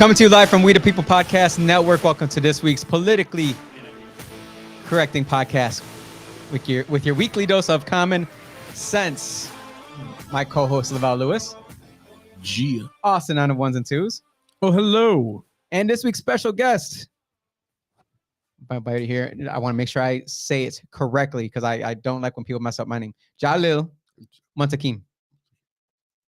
Coming to you live from We the People Podcast Network. Welcome to this week's politically correcting podcast with your weekly dose of common sense. My co-host Laval Lewis, Gia, Austin on the ones and twos, oh hello, and this week's special guest. By here, I want to make sure I say it correctly because I don't like when people mess up my name. Jalil Muntaqim.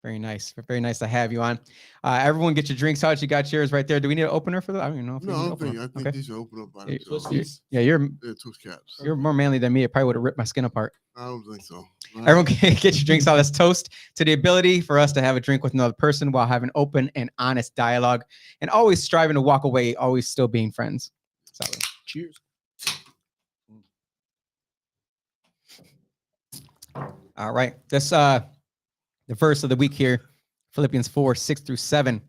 Very nice. Very nice to have you on. Everyone get your drinks out. You got yours right there. Do we need an opener for that? I don't even know if I think these are open up by themselves. You're twist caps. You're more manly than me. It probably would have ripped my skin apart. I don't think so. Everyone get your drinks out. Let's toast to the ability for us to have a drink with another person while having open and honest dialogue and always striving to walk away, always still being friends. Solid. Cheers. All right. This the verse of the week here, Philippians 4:6-7.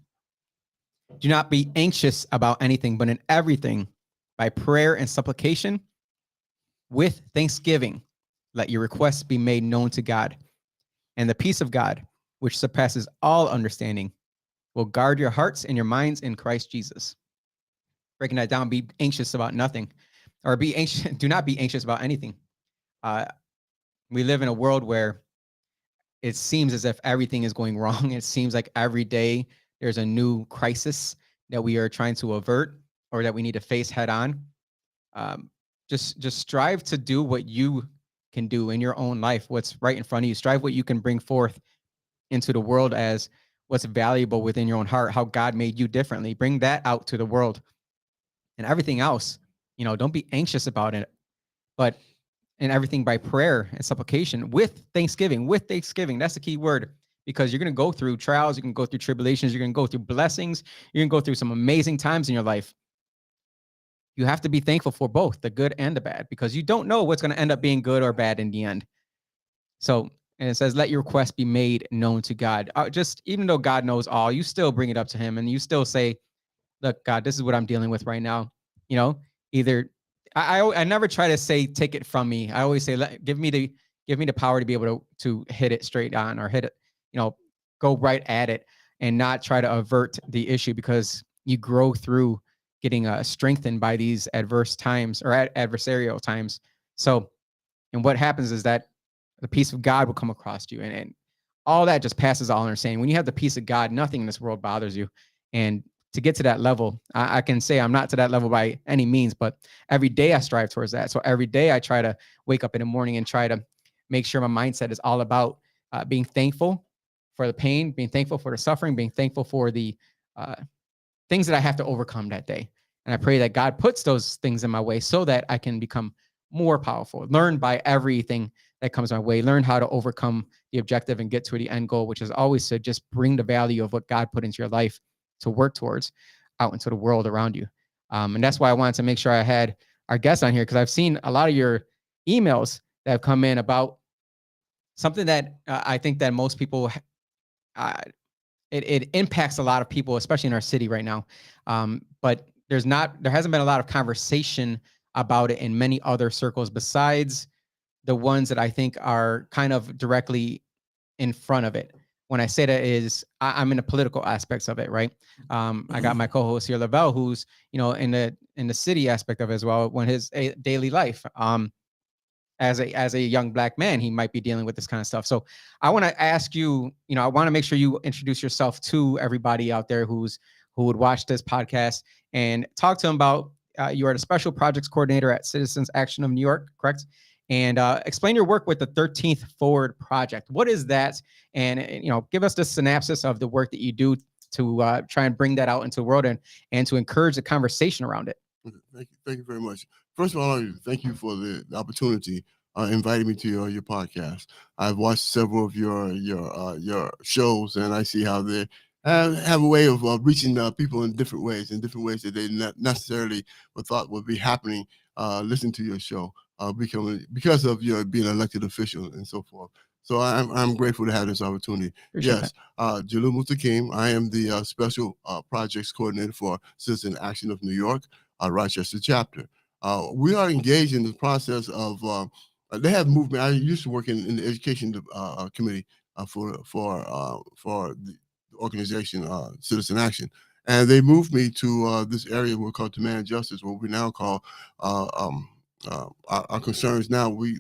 Do not be anxious about anything, but in everything, by prayer and supplication, with thanksgiving, let your requests be made known to God. And the peace of God, which surpasses all understanding, will guard your hearts and your minds in Christ Jesus. Breaking that down, be anxious about nothing, or be anxious. Do not be anxious about anything. We live in a world where it seems as if everything is going wrong. It seems like every day there's a new crisis that we are trying to avert or that we need to face head on. Just strive to do what you can do in your own life, what's right in front of you. Strive what you can bring forth into the world as what's valuable within your own heart, how God made you differently. Bring that out to the world. And everything else, don't be anxious about it, but in everything by prayer and supplication with thanksgiving. That's the key word, because you're going to go through trials. You can go through tribulations. You're going to go through blessings. You're going to go through some amazing times in your life. You have to be thankful for both the good and the bad, because you don't know what's going to end up being good or bad in the end. So, and it says, let your requests be made known to God. Even though God knows all, you still bring it up to him and you still say, look, God, this is what I'm dealing with right now. Either I never try to say, take it from me. I always say, give me the power to be able to hit it straight on, or hit it, go right at it and not try to avert the issue, because you grow through getting strengthened by these adverse times or adversarial times. So, and what happens is that the peace of God will come across you, and all that just passes all understanding. When you have the peace of God, nothing in this world bothers you. And to get to that level, I can say I'm not to that level by any means, but every day I strive towards that. So every day I try to wake up in the morning and try to make sure my mindset is all about being thankful for the pain, being thankful for the suffering, being thankful for the things that I have to overcome that day. And I pray that God puts those things in my way so that I can become more powerful, learn by everything that comes my way, learn how to overcome the objective and get to the end goal, which is always to just bring the value of what God put into your life to work towards out into the world around you. And that's why I wanted to make sure I had our guests on here, because I've seen a lot of your emails that have come in about something that I think that most people, it impacts a lot of people, especially in our city right now. But there hasn't been a lot of conversation about it in many other circles besides the ones that I think are kind of directly in front of it. When I say that is, I'm in the political aspects of it, right? I got my co-host here, Lavelle, who's in the city aspect of it as well. When his daily life, as a young Black man, he might be dealing with this kind of stuff. So I want to ask you, I want to make sure you introduce yourself to everybody out there who would watch this podcast, and talk to them about you are the special projects coordinator at Citizens Action of New York, correct? And explain your work with the 13th Forward Project. What is that? And give us the synopsis of the work that you do to try and bring that out into the world and to encourage the conversation around it. Thank you very much. First of all, thank you for the opportunity inviting me to your podcast. I've watched several of your shows, and I see how they have a way of reaching people in different ways that they not necessarily thought would be happening. Listen to your show. Because of your being an elected official and so forth. So I'm grateful to have this opportunity. Appreciate yes, Jalil Muntaqim. I am the special projects coordinator for Citizen Action of New York, Rochester chapter. We are engaged in the process of. They have movement. I used to work in the education committee for the organization Citizen Action, And they moved me to this area we're called demand justice, what we now call uh, um, our concerns now. We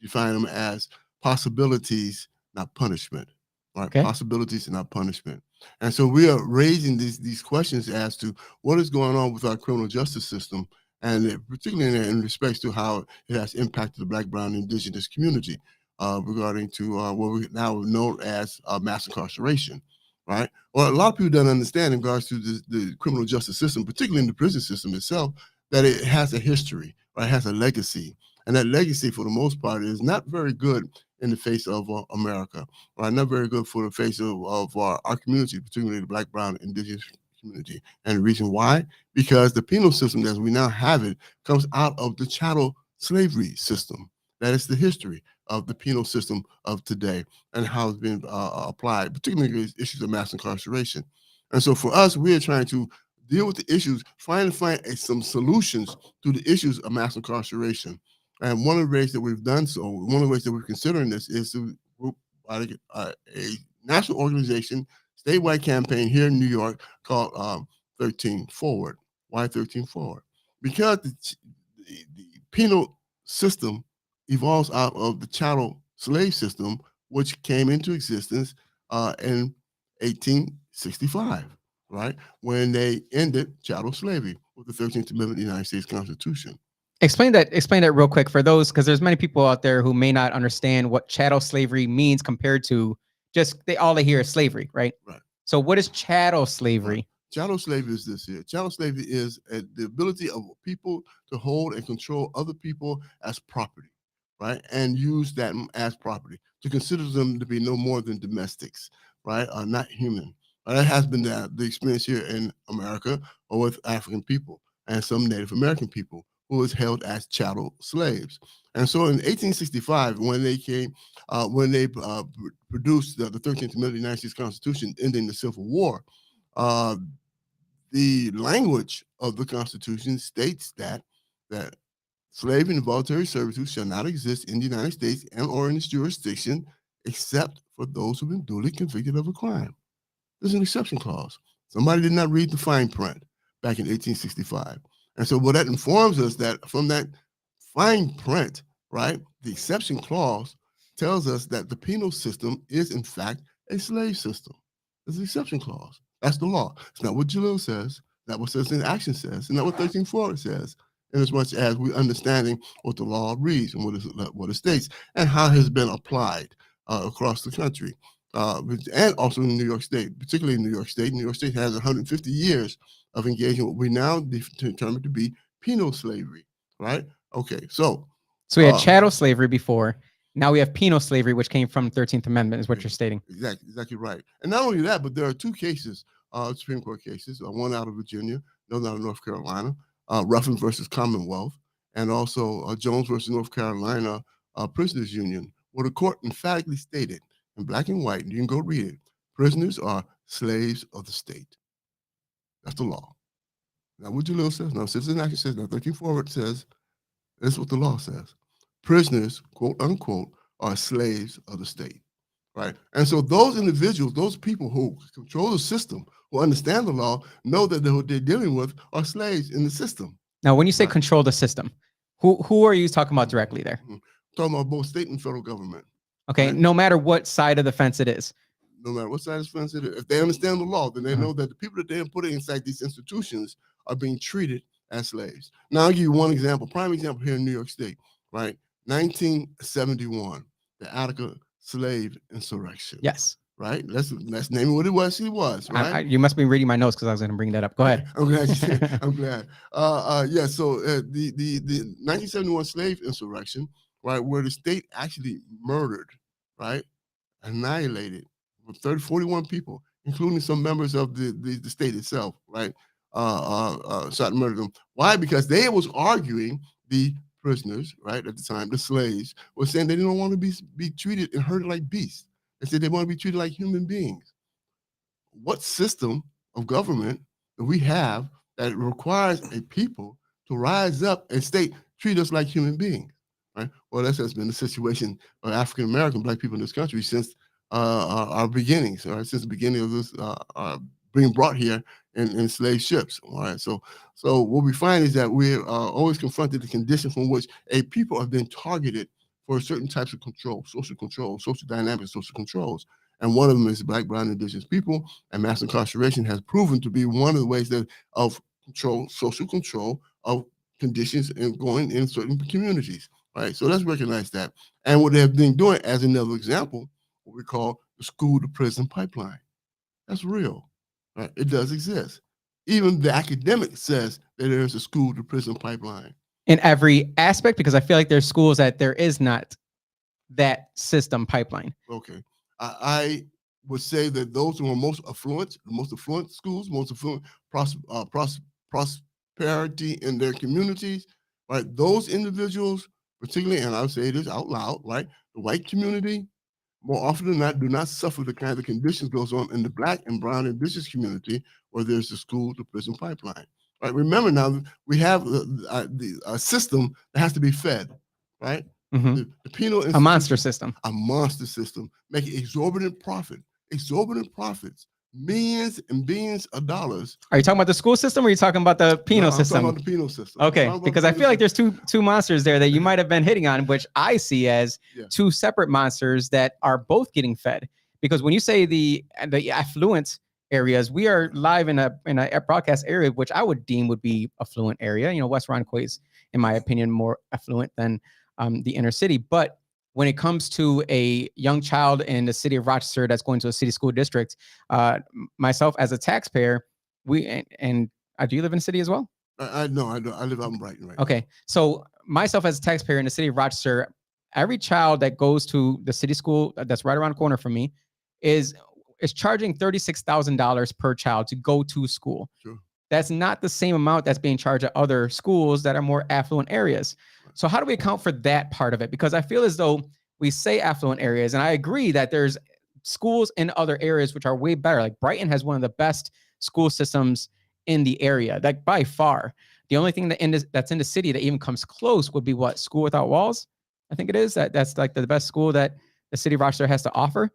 define them as possibilities, not punishment. Right, Okay. possibilities and not punishment. And so we are raising these questions as to what is going on with our criminal justice system, and particularly in respects to how it has impacted the Black, Brown, and Indigenous community regarding to what we now know as mass incarceration. Right. Well, a lot of people don't understand in regards to the criminal justice system, particularly in the prison system itself, that it has a history, right? It has a legacy, and that legacy, for the most part, is not very good in the face of America, right? Not very good for the face of our community, particularly the Black, Brown, Indigenous community. And the reason why? Because the penal system as we now have it comes out of the chattel slavery system. That is the history of the penal system of today and how it's been applied, particularly issues of mass incarceration. And so for us, we are trying to deal with the issues, trying to find some solutions to the issues of mass incarceration. And one of the ways that we've done so, one of the ways that we're considering this is to group a national organization, statewide campaign here in New York called 13 Forward. Why 13 Forward? Because the penal system evolves out of the chattel slave system, which came into existence in 1865, right? When they ended chattel slavery with the 13th Amendment of the United States Constitution. Explain that. Explain that real quick for those, because there's many people out there who may not understand what chattel slavery means compared to just all they hear is slavery, right? Right. So, what is chattel slavery? Right. Chattel slavery is this here. Chattel slavery is the ability of people to hold and control other people as property, right? And use that as property, to consider them to be no more than domestics, right? Not human. That has been the experience here in America or with African people and some Native American people who was held as chattel slaves. And so in 1865, when they came, when they produced the 13th Amendment of the United States Constitution ending the Civil War, uh, the language of the Constitution states that slavery and voluntary servitude shall not exist in the United States and or in its jurisdiction except for those who've been duly convicted of a crime. There's an exception clause. Somebody did not read the fine print back in 1865. And so what that informs us that from that fine print, right, the exception clause tells us that the penal system is in fact a slave system. There's an exception clause. That's the law. It's not what Jalil says, not what Citizen Action says, and not what 13 Florida says, in as much as we're understanding what the law reads and what it states and how it has been applied across the country. And also in New York State, particularly in New York State. New York State has 150 years of engaging what we now determine to be penal slavery, right? Okay, so we had chattel slavery before. Now we have penal slavery, which came from the 13th Amendment, is what you're stating. Exactly right. And not only that, but there are two cases, Supreme Court cases, one out of Virginia, another out of North Carolina, Ruffin versus Commonwealth, and also Jones versus North Carolina Prisoners Union, where the court emphatically stated in black and white, and you can go read it, prisoners are slaves of the state. That's the law. Now, what Jalil says, now Citizen Action says, now 13 Forward says, this is what the law says. Prisoners, quote unquote, are slaves of the state, right? And so those individuals, those people who control the system, who understand the law, know that what they're dealing with are slaves in the system. Now, when you say control the system, who are you talking about directly there? Talking about both state and federal government. Okay, right? No matter what side of the fence it is. No matter what side of the fence it is. If they understand the law, then they know that the people that they're putting inside these institutions are being treated as slaves. Now, I'll give you one example, prime example here in New York State, right? 1971, the Attica slave insurrection. Yes. Right? Let's name it what it was. It was, right? You must be reading my notes because I was going to bring that up. Go ahead. I'm glad you did. I'm glad. Yeah, so the 1971 slave insurrection, right, where the state actually murdered, right, annihilated 41 people, including some members of the state itself, right, shot and murdered them. Why? Because they was arguing, the prisoners, right, at the time, the slaves, were saying they didn't want to be treated and herded like beasts. They said they want to be treated like human beings. What system of government do we have that requires a people to rise up and state, treat us like human beings? Right? Well, that has been the situation of African American Black people in this country since our beginnings, right? Since the beginning of this being brought here in slave ships. All right. So what we find is that we're always confronted the condition from which a people have been targeted for certain types of control, social dynamics, social controls. And one of them is Black, brown, indigenous people. And mass incarceration has proven to be one of the ways that of control, social control of conditions and going in certain communities. Right. So let's recognize that. And what they have been doing, as another example, what we call the school to prison pipeline. That's real. Right? It does exist. Even the academic says that there is a school to prison pipeline. In every aspect, because I feel like there's schools that there is not that system pipeline. Okay. I would say that those who are most affluent schools, most affluent prosperity in their communities, right? Those individuals, particularly, and I'll say this out loud, right? The white community, more often than not, do not suffer the kind of conditions goes on in the Black and brown and indigenous community where there's a school to prison pipeline. Right? Remember now, we have the system that has to be fed, right? Mm-hmm. The penal a monster system, making exorbitant profits, millions and billions of dollars. Are you talking about the school system or are you talking about the penal system? I'm talking about the penal system. Okay, because I feel like there's two monsters there that you might have been hitting on, which I see as two separate monsters that are both getting fed. Because when you say the affluent areas, we are live in a broadcast area, which I would deem would be affluent area. You know, West Ronquay is, in my opinion, more affluent than the inner city. But when it comes to a young child in the city of Rochester that's going to a city school district, myself as a taxpayer, do you live in the city as well? I know, I live out in Brighton, right? Okay, so myself as a taxpayer in the city of Rochester, every child that goes to the city school that's right around the corner from me is charging $36,000 per child to go to school. Sure. That's not the same amount that's being charged at other schools that are more affluent areas. So how do we account for that part of it? Because I feel as though we say affluent areas, and I agree that there's schools in other areas which are way better. Like Brighton has one of the best school systems in the area, like by far. The only thing that's in the city that even comes close would be what? School Without Walls, I think it is. That's like the best school that the city of Rochester has to offer.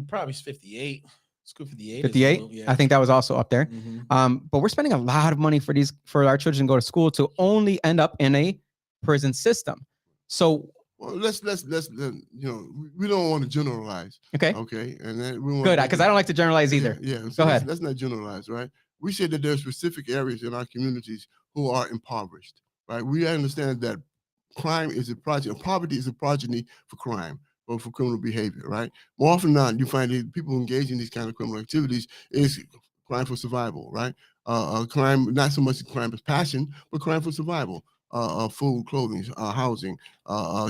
Probably 58. School 58. 58. Yeah. I think that was also up there. Mm-hmm. But we're spending a lot of money for our children to go to school to only end up in a prison system. So let's we don't want to generalize. Okay. And then we want good, because I don't like to generalize either. Yeah. Go ahead. Let's not generalize, right? We say that there are specific areas in our communities who are impoverished, right? We understand that crime is a progeny, poverty is a progeny for crime or for criminal behavior, right? More often than not, you find that people engaged in these kind of criminal activities is crime for survival, right? Crime, not so much crime as passion, but crime for survival. Food, clothing, housing,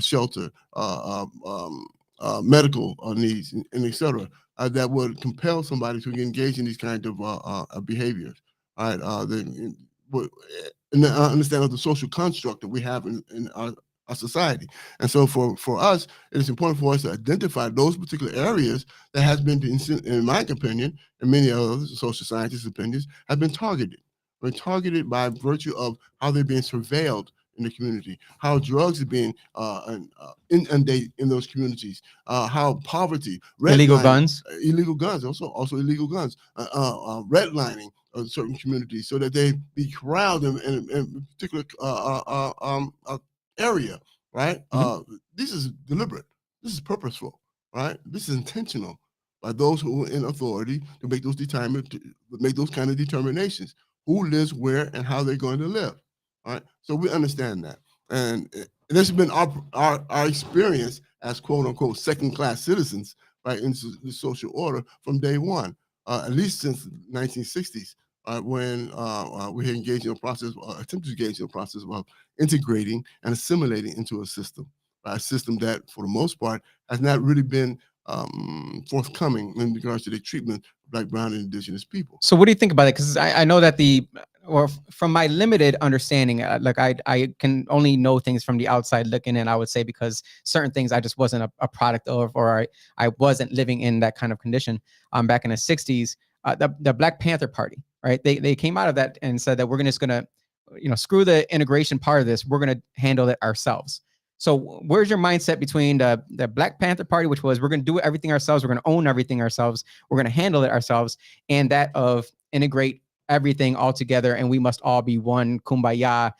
shelter, medical needs, and etc. That would compel somebody to engage in these kind of behaviors. All right, and understand the social construct that we have in our society. And so for us, it is important for us to identify those particular areas that has been, in my opinion, and many other social scientists' opinions, have been targeted. We're targeted by virtue of how they're being surveilled in the community, how drugs are being inundated in those communities, how poverty, illegal guns, also illegal guns, redlining of certain communities so that they be corralled in a particular area, right? Mm-hmm. This is deliberate. This is purposeful, right? This is intentional by those who are in authority to make those kind of determinations. Who lives where and how they're going to live. All right. So we understand that. And this has been our experience as quote unquote second-class citizens, right, in the social order from day one, at least since the 1960s, when we had engaged in a process, attempted to engage in a process of integrating and assimilating into a system that, for the most part, has not really been forthcoming in regards to the treatment of Black, brown, and indigenous people. So what do you think about it? Because I know that from my limited understanding, like I can only know things from the outside looking in, I would say, because certain things I just wasn't a product of, or I wasn't living in that kind of condition. Back in the 60s, the Black Panther Party, right? They came out of that and said that we're just gonna, screw the integration part of this. We're gonna handle it ourselves. So where's your mindset between the Black Panther Party, which was we're going to do everything ourselves, we're going to own everything ourselves, we're going to handle it ourselves, and that of integrate everything all together, and we must all be one, kumbaya,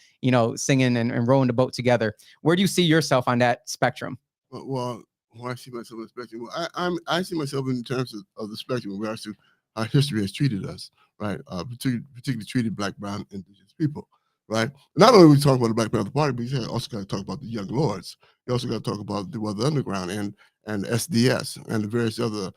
singing and rowing the boat together. Where do you see yourself on that spectrum? Well, I see myself in the spectrum. Well, I see myself in terms of the spectrum in regards to how history has treated us, right? Particularly treated Black, brown, indigenous people, right? Not only we talk about the Black Panther Party, but you also got to talk about the Young Lords. You also got to talk about the Weather Underground and SDS and the various other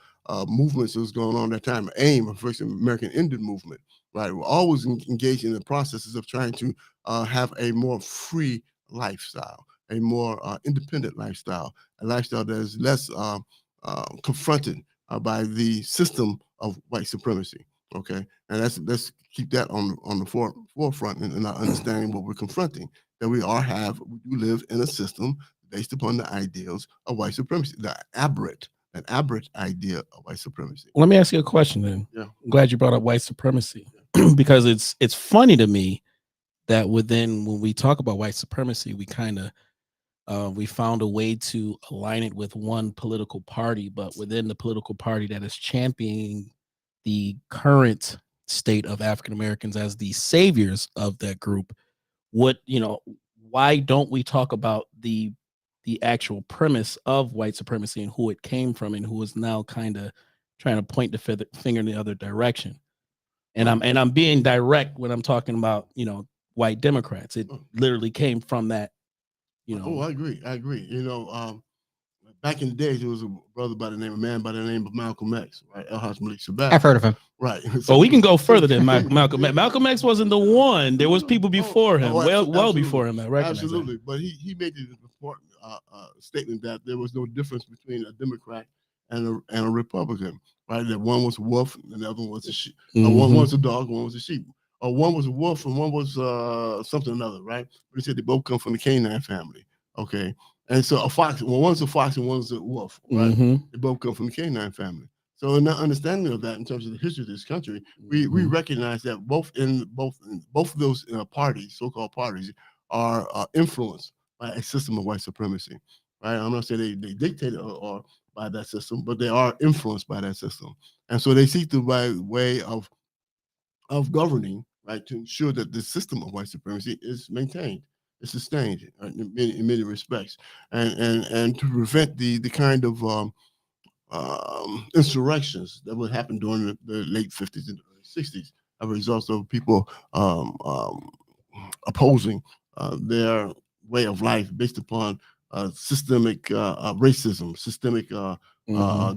movements that was going on at that time. AIM, the First American Indian Movement, right? We're always engaged in the processes of trying to have a more free lifestyle, a more independent lifestyle, a lifestyle that is less confronted by the system of white supremacy. Okay, and let's keep that on the forefront and not understanding what we're confronting. That we do live in a system based upon the ideals of white supremacy, that aberrant idea of white supremacy. Let me ask you a question then. Yeah. I'm glad you brought up white supremacy because it's funny to me that when we talk about white supremacy, we kind of we found a way to align it with one political party, but within the political party that is championing the current state of African Americans as the saviors of that group, why don't we talk about the actual premise of white supremacy and who it came from and who is now kind of trying to point the finger in the other direction? And I'm being direct when I'm talking about white Democrats. It literally came from that. Oh, I agree. Back in the days, there was a man by the name of Malcolm X, right? El-Haj Malik Shabazz. I've heard of him. Right. So we can go further than Malcolm X. Malcolm X wasn't the one. There was people before him, well before him. I recognize absolutely. that. But he made the important statement that there was no difference between a Democrat and a Republican, right? That one was a wolf and the other one was a sheep. One was a dog, one was a sheep. Or one was a wolf and one was something another, right? But he said they both come from the canine family. Okay. And so a fox, one's a fox and one's a wolf, right? They both come from the canine family. So in that understanding of that, in terms of the history of this country, we recognize that both of those parties, so-called parties, are influenced by a system of white supremacy, right? I'm not saying they dictate or by that system, but they are influenced by that system, and so they seek the right way of governing, right, to ensure that the system of white supremacy is maintained, is sustained in many respects, and to prevent the kind of insurrections that would happen during the late 50s and early 60s as a result of people opposing their way of life based upon systemic racism, systemic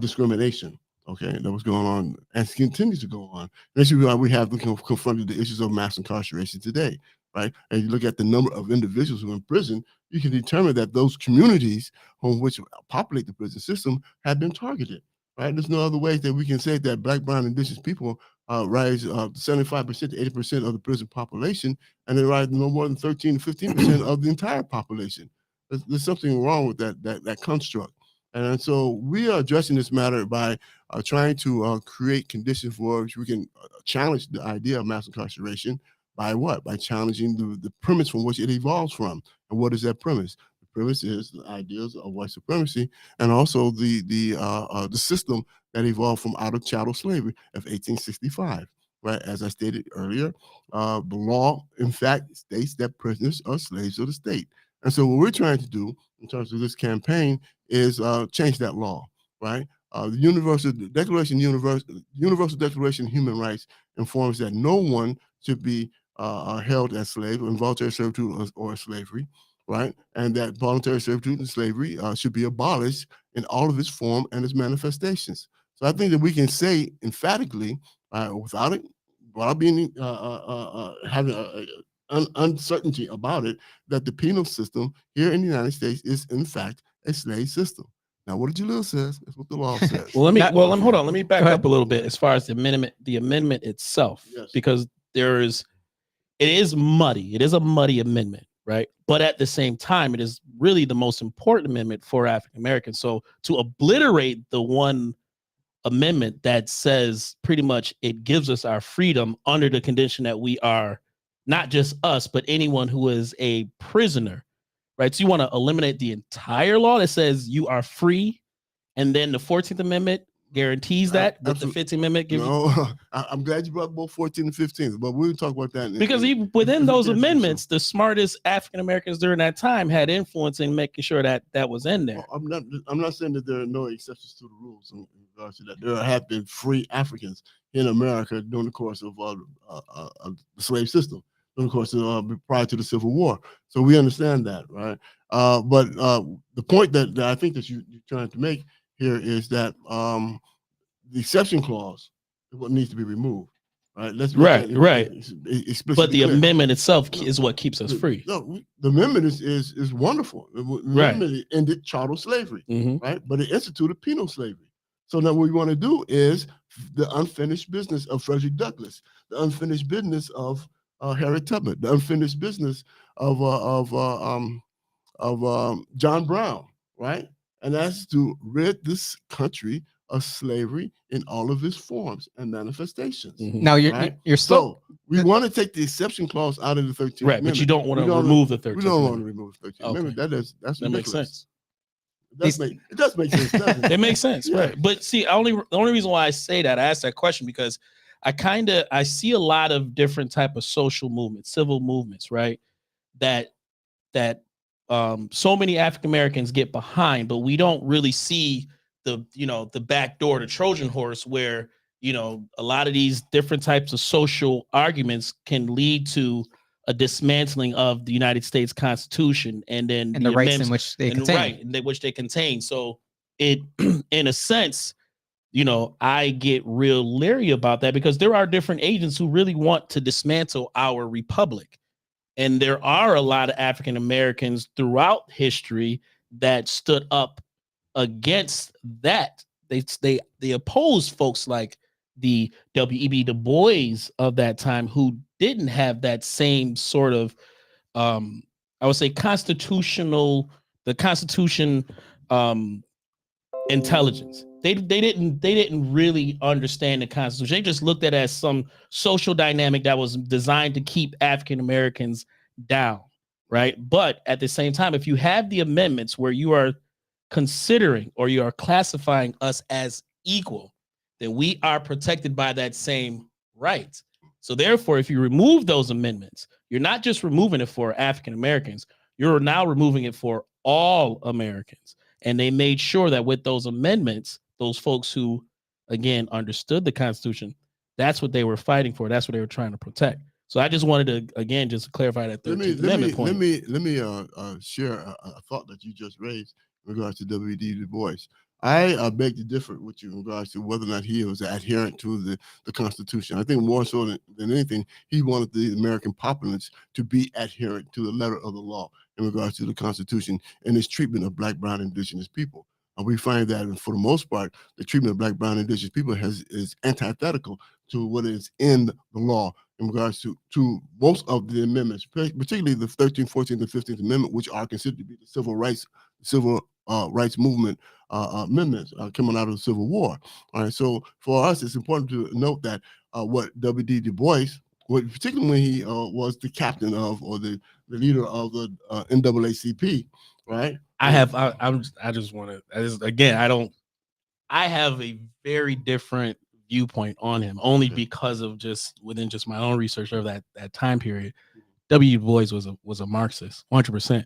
discrimination. Okay, that was going on and continues to go on. That's why we have confronted the issues of mass incarceration today, right? And you look at the number of individuals who are in prison, you can determine that those communities on which populate the prison system have been targeted, right? There's no other way that we can say that Black, brown, indigenous people rise 75% to 80% of the prison population, and they rise no more than 13 to 15% of the entire population. There's something wrong with that construct. And so we are addressing this matter by trying to create conditions for which we can challenge the idea of mass incarceration by what? By challenging the premise from which it evolves from. And what is that premise? The premise is the ideas of white supremacy and also the system that evolved from out of chattel slavery of 1865. Right, as I stated earlier, the law, in fact, states that prisoners are slaves of the state. And so what we're trying to do in terms of this campaign is change that law, right? The Universal Declaration of Human Rights informs that no one should be held as slave, involuntary servitude or slavery, right? And that voluntary servitude and slavery should be abolished in all of its form and its manifestations. So I think that we can say emphatically, without being having uncertainty about it, that the penal system here in the United States is in fact a slave system. Now, what Jalil says is what the law says. Hold on. Let me back up a little bit as far as the amendment itself, Yes. because it is muddy. It is a muddy amendment, right? But at the same time, it is really the most important amendment for African Americans. So to obliterate the one amendment that says pretty much it gives us our freedom under the condition that we are not just us, but anyone who is a prisoner right? So you want to eliminate the entire law that says you are free, and then the 14th Amendment guarantees that, but the Absolutely. 15th Amendment gives you. No, I'm glad you brought both 14 and 15, but we'll talk about that. Because even within those amendments, the smartest African Americans during that time had influence in making sure that that was in there. Well, I'm not saying that there are no exceptions to the rules in regards to that. There have been free Africans in America during the course of the slave system, during the course of prior to the Civil War. So we understand that, right? But the point that I think that you're trying to make here is that the exception clause is what needs to be removed. Right. Let's right. But the clear. amendment itself is what keeps us free. No, the amendment is wonderful. The amendment ended chattel slavery, right? But it instituted penal slavery. So now what we want to do is the unfinished business of Frederick Douglass, the unfinished business of Harriet Tubman, the unfinished business of John Brown, right? And that's to rid this country of slavery in all of its forms and manifestations. Now you're so we want to take the exception clause out of the 13th Amendment. But you don't want to remove the 13th We don't want to remove the 13th Amendment. That makes sense. It does make sense. Doesn't it? It makes sense, right? But see, the only reason why I say that, I asked that question because I see a lot of different type of social movements, civil movements, right? That so many African Americans get behind, but we don't really see the back door, the Trojan horse, where a lot of these different types of social arguments can lead to a dismantling of the United States Constitution and then the rights in which they contain. Right, in which they contain. So it, in a sense, I get real leery about that because there are different agents who really want to dismantle our republic. And there are a lot of African Americans throughout history that stood up against that. They opposed folks like the W.E.B. Du Bois of that time, who didn't have that same sort of, I would say, Constitution intelligence. They didn't really understand the Constitution. They just looked at it as some social dynamic that was designed to keep African Americans down, right? But at the same time, if you have the amendments where you are considering or you are classifying us as equal, then we are protected by that same right. So therefore, if you remove those amendments, you're not just removing it for African Americans, you're now removing it for all Americans. And they made sure that with those amendments, those folks who, again, understood the Constitution, that's what they were fighting for. That's what they were trying to protect. So I just wanted to, again, just clarify that 13th Amendment point. Let me share a thought that you just raised in regards to W.E.B. Du Bois. I beg to differ with you in regards to whether or not he was adherent to the Constitution. I think more so than anything, he wanted the American populace to be adherent to the letter of the law in regards to the Constitution and its treatment of Black, Brown, and Indigenous people. We find that for the most part, the treatment of Black, Brown, and Indigenous people is antithetical to what is in the law in regards to most of the amendments, particularly the 13th, 14th, and 15th Amendment, which are considered to be the civil rights movement amendments coming out of the Civil War. All right, so for us, it's important to note that what W.E.B. Du Bois, particularly when he was the captain of or the leader of the NAACP, right? I have a very different viewpoint on him, only because of just my own research of that time period. W.E.B. Du Bois was a Marxist, 100%.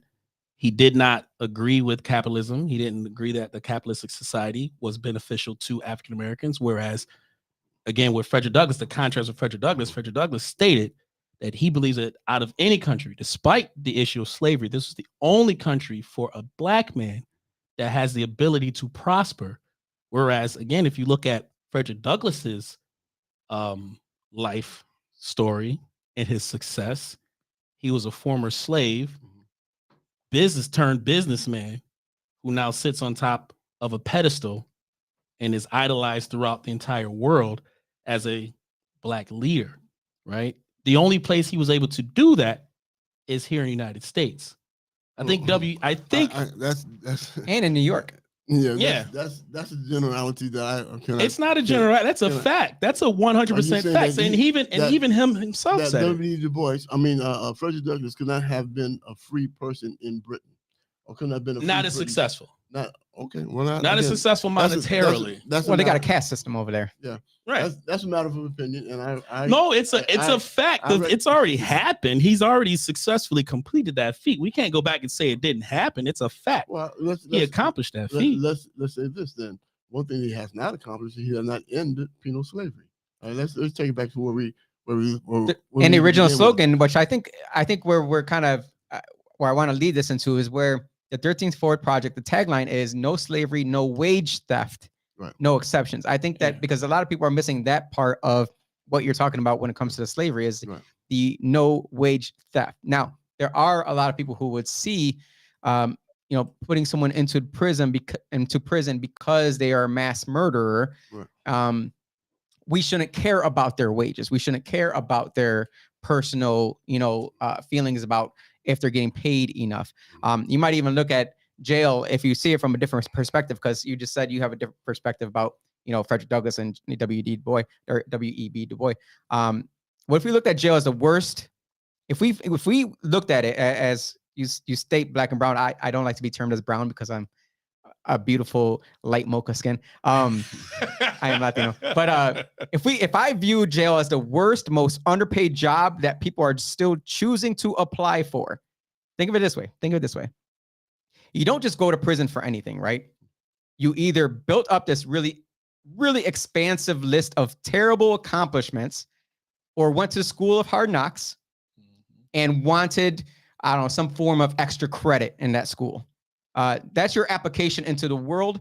He did not agree with capitalism. He didn't agree that the capitalistic society was beneficial to African Americans. Whereas, again, with Frederick Douglass, the contrast with Frederick Douglass stated that he believes that out of any country, despite the issue of slavery, this is the only country for a Black man that has the ability to prosper. Whereas, again, if you look at Frederick Douglass's life story and his success, he was a former slave, businessman who now sits on top of a pedestal and is idolized throughout the entire world as a Black leader, right? The only place he was able to do that is here in the United States. I think that's and in New York. Yeah. That's a generality that it's not a generality. That's a fact. That's a 100% fact. And even him himself said W.E.B. Du Bois, Frederick Douglass could not have been a free person in Britain. or couldn't have been a Not free as Britain? successful. Not okay. Well, not Not as again, successful that's monetarily. that's Well, they got a matter- caste system over there. Right. That's a matter of opinion, and I No, it's a fact. I It's already happened. He's already successfully completed that feat. We can't go back and say it didn't happen. It's a fact. well, He accomplished that feat. let's say this then. One thing he has not accomplished is he has not ended penal slavery. All right, let's take it back to where we And the original began with. slogan, which I think where we're kind of where I want to lead this into is where the 13th Forward Project, the tagline is no slavery, no wage theft, Right. no exceptions. I think that because a lot of people are missing that part of what you're talking about when it comes to the slavery is Right. the no wage theft. Now, there are a lot of people who would see, putting someone into prison because they are a mass murderer. Right. We shouldn't care about their wages. We shouldn't care about their personal, feelings about if they're getting paid enough. You might even look at jail if you see it from a different perspective, because you just said you have a different perspective about, Frederick Douglass and W.E.B. Du Bois. What if we looked at jail as the worst? If we looked at it as you state black and brown, I don't like to be termed as brown because I'm a beautiful light mocha skin. I am Latino. But if I view jail as the worst, most underpaid job that people are still choosing to apply for, think of it this way. You don't just go to prison for anything, right? You either built up this really, really expansive list of terrible accomplishments, or went to school of hard knocks and wanted, I don't know, some form of extra credit in that school. That's your application into the world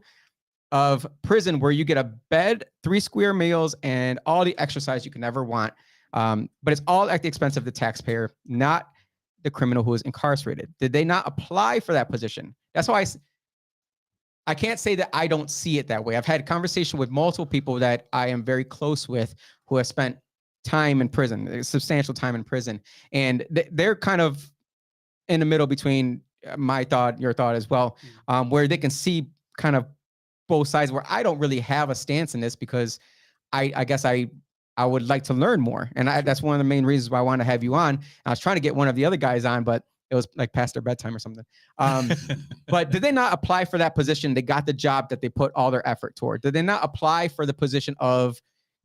of prison, where you get a bed, 3 square meals, and all the exercise you can ever want. But it's all at the expense of the taxpayer, not the criminal who is incarcerated. Did they not apply for that position? That's why I can't say that I don't see it that way. I've had conversation with multiple people that I am very close with who have spent time in prison, substantial time in prison. And they're kind of in the middle between my thought, your thought as well, where they can see kind of both sides, where I don't really have a stance in this because I guess I would like to learn more. And that's one of the main reasons why I want to have you on. I was trying to get one of the other guys on, but it was like past their bedtime or something. But did they not apply for that position? They got the job that they put all their effort toward. Did they not apply for the position of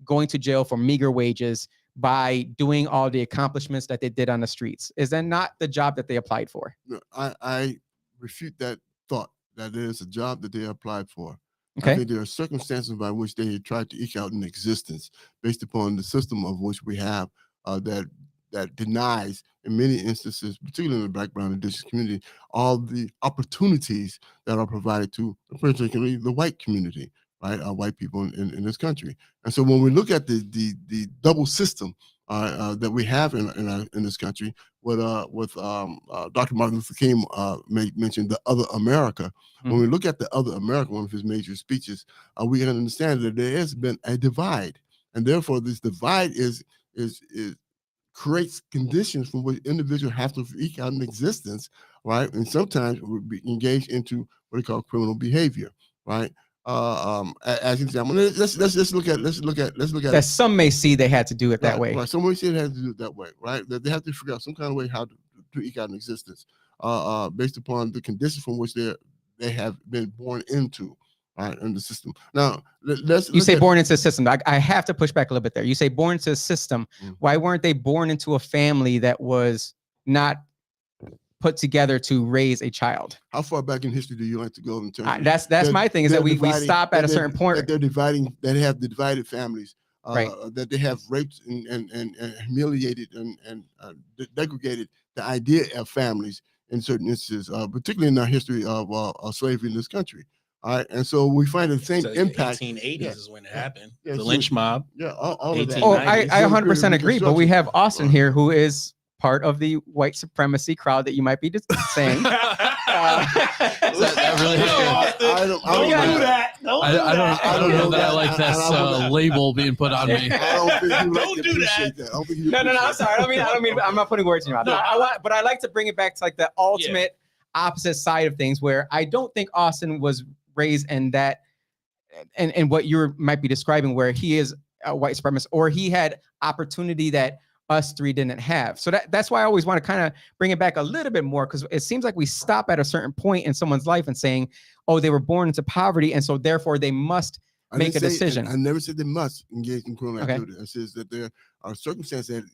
going to jail for meager wages by doing all the accomplishments that they did on the streets? Is that not the job that they applied for? No, I refute that thought that it is a job that they applied for. Okay. I think there are circumstances by which they tried to eke out an existence based upon the system of which we have that denies, in many instances, particularly in the Black, Brown, and Indigenous community, all the opportunities that are provided to particularly the white community, right? White people in this country. And so when we look at the double system that we have in this country, with Dr. Martin Luther King mentioned the other America. When we look at the other America, one of his major speeches, we can understand that there has been a divide, and therefore this divide is creates conditions from which individuals have to eke out an existence, right? And sometimes we be engaged into what they call criminal behavior, right? As an example, let's look at That some may see they had to do it that way. Right, some may see they had to do it that way, right? That they have to figure out some kind of way how to eke out an existence, based upon the conditions from which they have been born into, right, in the system. Now, You say born into a system. I have to push back a little bit there. You say born into a system. Why weren't they born into a family that was not put together to raise a child? How far back in history do you like to go in terms? That's my thing, is that we stop at a certain point. That they're dividing, that they have divided families, Right. that they have raped and humiliated and degraded the idea of families in certain instances, particularly in our history of slavery in this country. All right, and so we find the same impact. 1880s is when it happened. Yeah, The so- lynch mob. Yeah, all of that. Oh, I 100% agree. But we have Austin Right. here, who is part of the white supremacy crowd that you might be just saying. That really hit you. I don't do that. I don't know that I like I don't this label being put on me. I don't think you Don't do appreciate that. I don't think you No, I'm appreciate sorry. I don't mean. I'm not putting words in your mouth. No. But I like to bring it back to like the ultimate opposite side of things, where I don't think Austin was raised in that, and what you might be describing, where he is a white supremacist, or he had opportunity that us three didn't have. So that's why I always want to kind of bring it back a little bit more, because it seems like we stop at a certain point in someone's life and saying, oh, they were born into poverty, and so therefore they must make a decision. I never said they must engage in criminal Okay. activity. It says that there are circumstances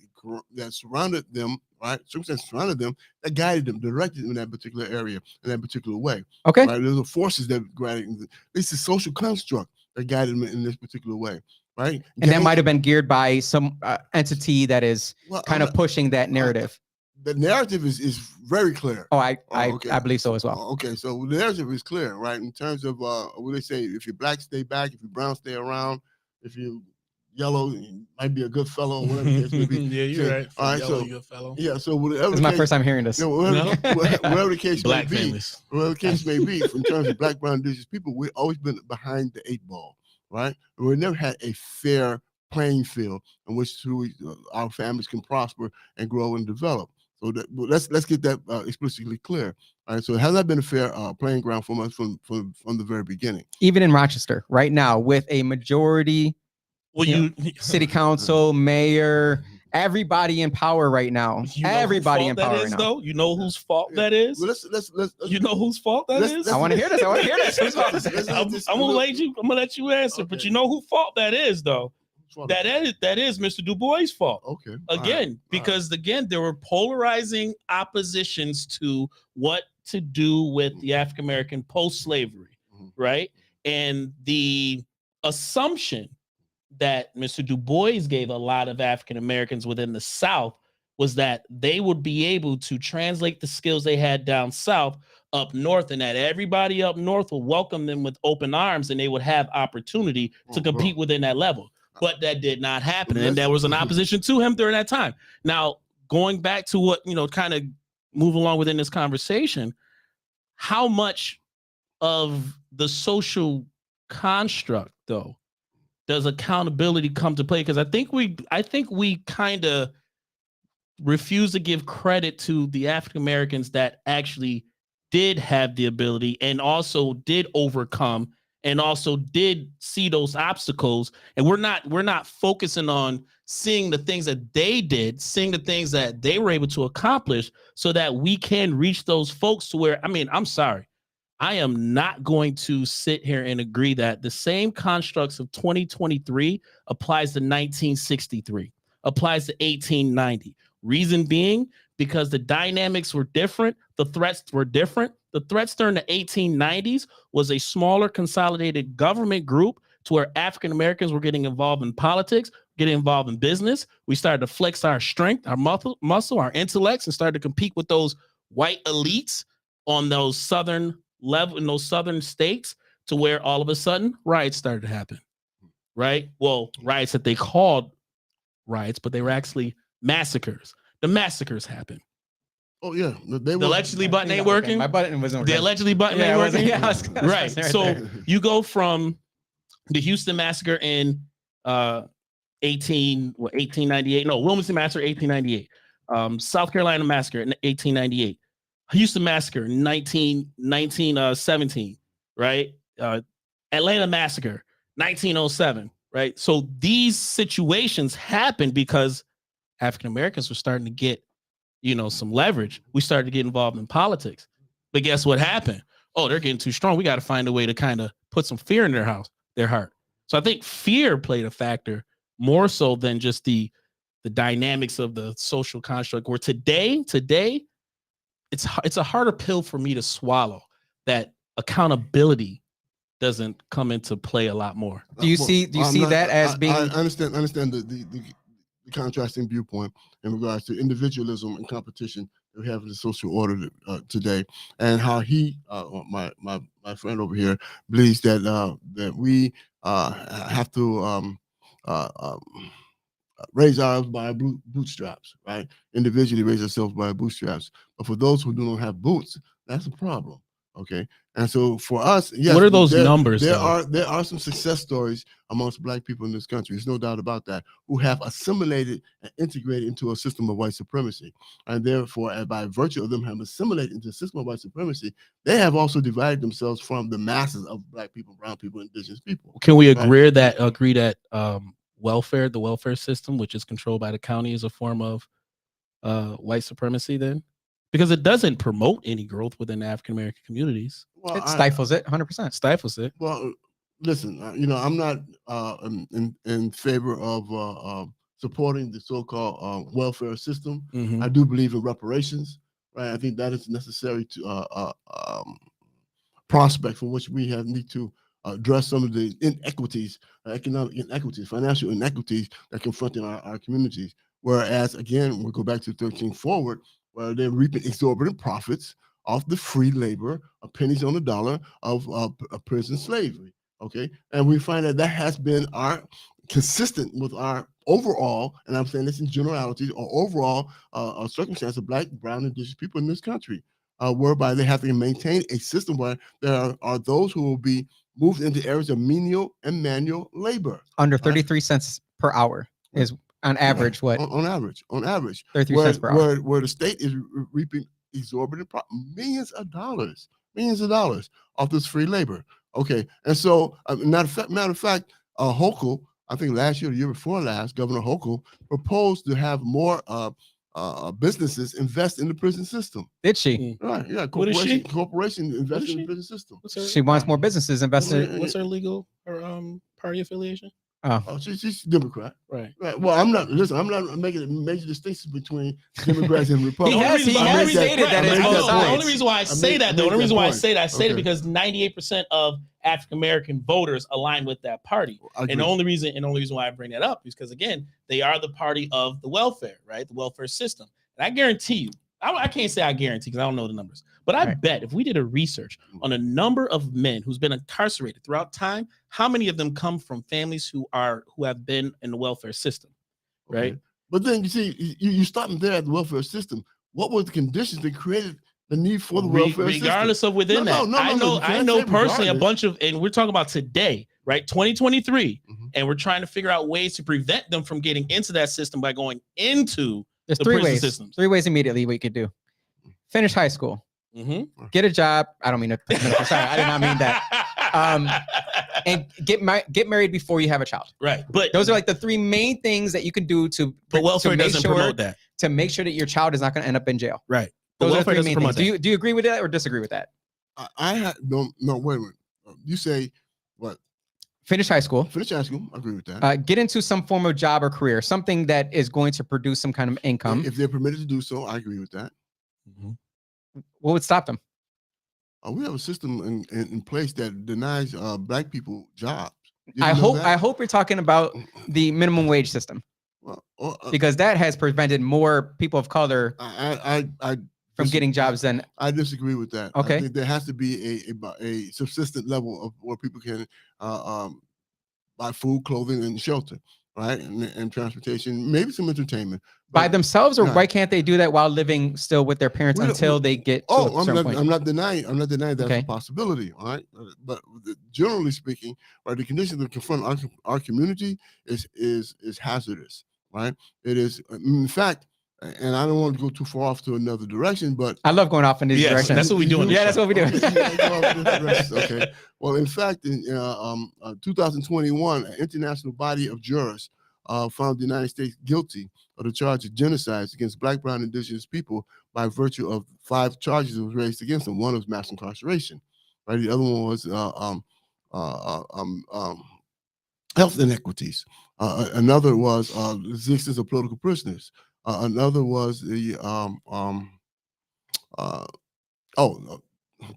that surrounded them, right? Circumstances surrounded them that guided them, directed them in that particular area, in that particular way. Okay. Right? There's the forces that guided them. It's the social construct that guided them in this particular way, right? And that might have been geared by some entity that is kind of pushing that narrative. The narrative is very clear. Oh, I okay. believe so as well. Okay, so the narrative is clear, right? In terms of what they say, if you're black, stay back. If you're brown, stay around. If you're yellow, you might be a good fellow, or whatever the case may be. Yeah, you're right. All right, Yellow, so you're a fellow. yeah, so whatever. This is my first time hearing this. You know, whatever the case Black may be, families. whatever the case may be, in terms of black, brown, indigenous people, we've always been behind the 8 ball, right? We never had a fair playing field in which our families can prosper and grow and develop. So let's get that explicitly clear. All right. So it has not been a fair playing ground for us from the very beginning. Even in Rochester, right now, with a majority Well, city council, mayor, everybody in power right now. you know everybody whose in fault power that right is, now. though. You know whose fault Yeah. that is. Well, let's You know whose fault that let's- is. I want to hear this. I want to hear this. Whose fault is let's- this? I'm gonna let you. I'm gonna let you answer. But Okay. you know whose fault that is, though. That is Mr. Du Bois' fault. Okay. Again, because again, there were polarizing oppositions to what to do with the African American post-slavery, Mhm. right? And the assumption that Mr. Du Bois gave a lot of African Americans within the South was that they would be able to translate the skills they had down south up north, and that everybody up north will welcome them with open arms, and they would have opportunity to compete within that level. But that did not happen, and there was an opposition to him during that time. Now, going back to what, kind of move along within this conversation, how much of the social construct, though, does accountability come to play? Because I think we kind of refuse to give credit to the African Americans that actually did have the ability and also did overcome and also did see those obstacles. And we're not focusing on seeing the things that they did, seeing the things that they were able to accomplish, so that we can reach those folks to where, I'm sorry, I am not going to sit here and agree that the same constructs of 2023 applies to 1963, applies to 1890. Reason being, because the dynamics were different, the threats were different. The threats during the 1890s was a smaller consolidated government group to where African Americans were getting involved in politics, getting involved in business. We started to flex our strength, our muscle, our intellects, and started to compete with those white elites on those southern level in those southern states, to where all of a sudden riots started to happen. Right? Well, riots that they called riots, but they were actually massacres. The massacres happened. Oh yeah, The allegedly button ain't working. My button wasn't The working. allegedly button Yeah, ain't it wasn't- working. yeah, I was Right. So there. you go from the Houston massacre in 1898. No, Wilmington massacre 1898. South Carolina massacre in 1898. Houston massacre in 1917. Right. Atlanta massacre 1907. Right. So these situations happened because African Americans were starting to get, some leverage. We started to get involved in politics. But guess what happened? Oh, they're getting too strong. We got to find a way to kind of put some fear in their heart. So I think fear played a factor more so than just the dynamics of the social construct. Where today, it's a harder pill for me to swallow that accountability doesn't come into play a lot more. Do you see that as being? I understand the contrasting viewpoint in regards to individualism and competition that we have in the social order today, and how he, my friend over here, believes that that we have to raise ours by our bootstraps, right? Individually raise ourselves by our bootstraps. But for those who do not have boots, that's a problem. Okay. And so for us, yes, what are those numbers? There are some success stories amongst Black people in this country. There's no doubt about that, who have assimilated and integrated into a system of white supremacy. And therefore, by virtue of them having assimilated into a system of white supremacy, they have also divided themselves from the masses of Black people, brown people, indigenous people. Can we agree that the welfare system, which is controlled by the county, is a form of white supremacy then? Because it doesn't promote any growth within the African American communities. Well, It stifles it 100%. Stifles it. Well, listen, I'm not in favor of supporting the so-called welfare system. Mhm. I do believe in reparations, right? I think that is necessary to prospect for which we need to address some of the inequities, economic inequities, financial inequities that confront in our communities. Whereas, again, we'll go back to 13 forward, where they're reaping exorbitant profits off the free labor, pennies on the dollar of prison slavery. Okay, and we find that has been consistent with our overall, and I'm saying this in generalities, or overall circumstance of Black, brown, indigenous people in this country, whereby they have to maintain a system where there are those who will be moved into areas of menial and manual labor. Under 33 cents per hour is on average what? On average. 33 cents per hour. Where the state is reaping exorbitant millions of dollars off this free labor. Okay, and so matter of fact, Hochul, I think last year, the year before last, Governor Hochul proposed to have more businesses invest in the prison system. Did she? Right? Yeah, What is she? corporation invest in the she? prison system. She wants more businesses invested. What's her legal or party affiliation? Oh, she's Democrat. Right. Right. Well, I'm not making a major distinction between Democrats and Republicans. He has stated that it's both The sides. only reason why I say that, the only reason why I say that, Okay. because 98% of African American voters align with that party. And the only reason why I bring that up is because, again, they are the party of the welfare, right? The welfare system. And I guarantee you, I can't say I guarantee because I don't know the numbers, but I bet if we did a research on a number of men who's been incarcerated throughout time, how many of them come from families who have been in the welfare system, right? Okay. But then you see, you stop them there at the welfare system. What were the conditions that created the need for the welfare system? Regardless of within that, I know personally a bunch of, and we're talking about today, right? 2023, and we're trying to figure out ways to prevent them from getting into that system by going into There's the three prison ways. systems. 3 ways immediately we could do. Finish high school. Get a job. I don't mean to. Sorry, I did not mean that. And get married before you have a child. Right, but Those are like the 3 main things that you can do to. But welfare to make doesn't sure, promote that. To make sure that your child is not going to end up in jail. Right. Those are the welfare 3 doesn't main promote things. that. Do you agree with that or disagree with that? I had no. Wait a minute. You say what? Finish high school. Finish high school. I agree with that. Get into some form of job or career, something that is going to produce some kind of income. If they're permitted to do so, I agree with that. What would stop them? We have a system in place that denies Black people jobs. I hope you're talking about the minimum wage system, because that has prevented more people of color from getting jobs than. I disagree with that. Okay. I think there has to be a subsistent level of where people can buy food, clothing, and shelter, right, and transportation, maybe some entertainment. By themselves, or why can't they do that while living still with their parents until they get to a certain point? I'm not denying that's Okay. a possibility, all right? But generally speaking, right, the conditions that confront our community is hazardous, right? It is, in fact, and I don't want to go too far off to another direction, but I love going off in these directions. That's what we do. Yeah, that's what we do. Okay. Well, in fact, in 2021, an international body of jurors found the United States guilty of the charge of genocide against Black, brown, indigenous people by virtue of 5 charges that was raised against them. One was mass incarceration, right? The other one was health inequities. Another was the existence of political prisoners. Another was the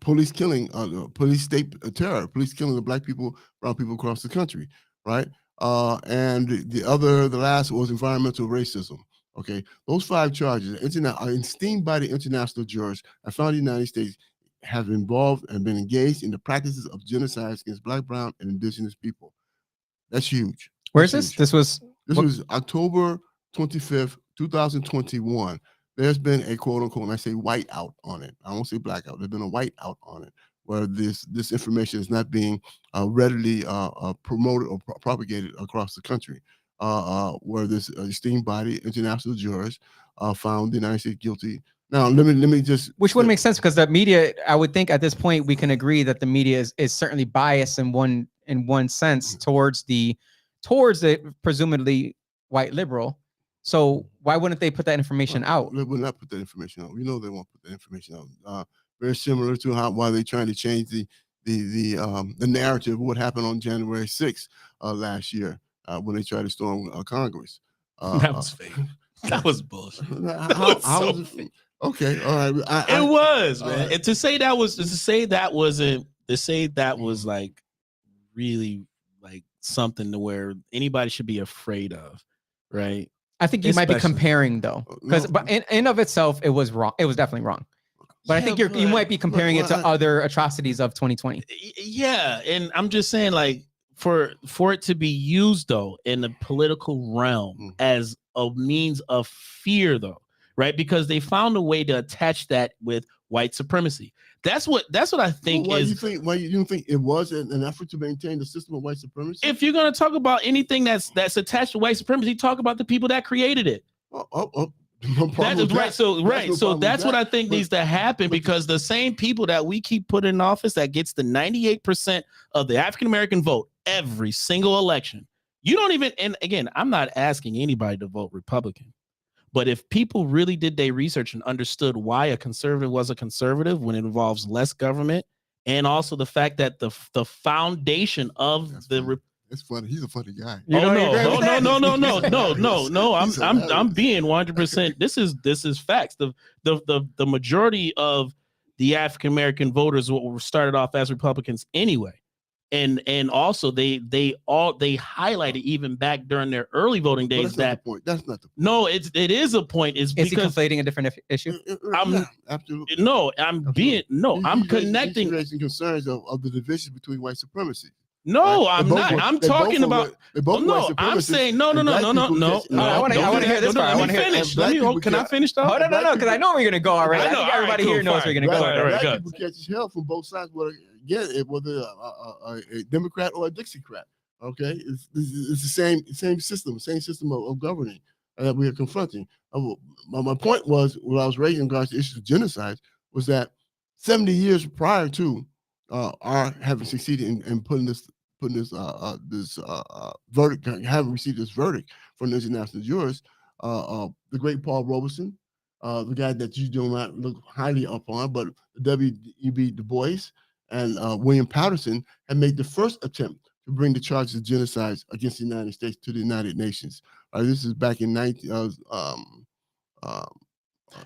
police killing, police state terror, police killing the Black people, brown people across the country, right? And the last was environmental racism. Okay, those 5 charges are esteemed by the international jurors and found the United States have involved and been engaged in the practices of genocide against Black, brown, and indigenous people. That's huge. Where's this? This was October 25th, 2021. There's been a quote unquote, and I say white out on it. I won't say blackout. There's been a white out on it, where this information is not being readily promoted or propagated across the country. Where this esteemed body, international jurors, found the United States guilty. Now, let me just, which would make sense, because the media, I would think at this point we can agree that the media is certainly biased in one sense towards the towards the presumably white liberal. So why wouldn't they put that information out? They would not put that information out. We know they won't put that information out. Very similar to why they're trying to change the narrative of what happened on January 6th last year when they tried to storm Congress. That was fake. That was bullshit. How was it? Okay, all right. It was, man. right. And to say that was like really like something to where anybody should be afraid of, right? I think you might be Especially- comparing though, because No. but in of itself, it was wrong. It was definitely wrong. But I think you but- might be comparing it to well, other atrocities of 2020. Yeah, and I'm just saying, like, for it to be used though in the political realm as a means of fear, though, right? Because they found a way to attach that with white supremacy. That's what I think Why is. you don't think it was an effort to maintain the system of white supremacy? If you're gonna talk about anything that's attached to white supremacy, talk about the people that created it. no problem That is with right. that. So There's right. no So problem with that's what that. I think But- needs to happen, but- because the same people that we keep putting in office that gets the 98% of the African American vote every single election. You don't even, and again, I'm not asking anybody to vote Republican. But if people really did their research and understood why a conservative was a conservative when it involves less government, and also the fact that the foundation of That's the funny. It's funny. He's a funny guy. You don't agree with that? No. He's I'm hilarious. being 100%. This is facts. The majority of the African American voters were started off as Republicans anyway, and also they highlighted even back during their early voting But days that's not that the point. That's not the point. no, it is a point. It's Is he because conflating a different issue? I'm- Yeah, absolutely. no, I'm He's connecting. raising concerns of the division between white supremacy. No, right? I'm They both not. were- I'm they both talking were about. white- they both No, white I'm supremacists, saying no. and black people I catch- wanna hear this part. I wanna hear- finish. and Let me. black people Can I catch- finish though? Hold on, no, because I know where you're gonna go already. I I know, think all right, everybody cool, here knows fine. where you're gonna Black, go. All right, already. black good. people catches hell from both sides. Well, again, it was a Democrat or a Dixiecrat. Okay, it's the same system of governing that we are confronting. My point was, when I was raising in regards to issues of genocide, was that 70 years prior to our having succeeded in putting this verdict, having received this verdict from the international jurors, the great Paul Robeson, the guy that you do not look highly upon, but W.E.B. Du Bois and William Patterson had made the first attempt to bring the charges of genocide against the United States to the United Nations. This is back in 19.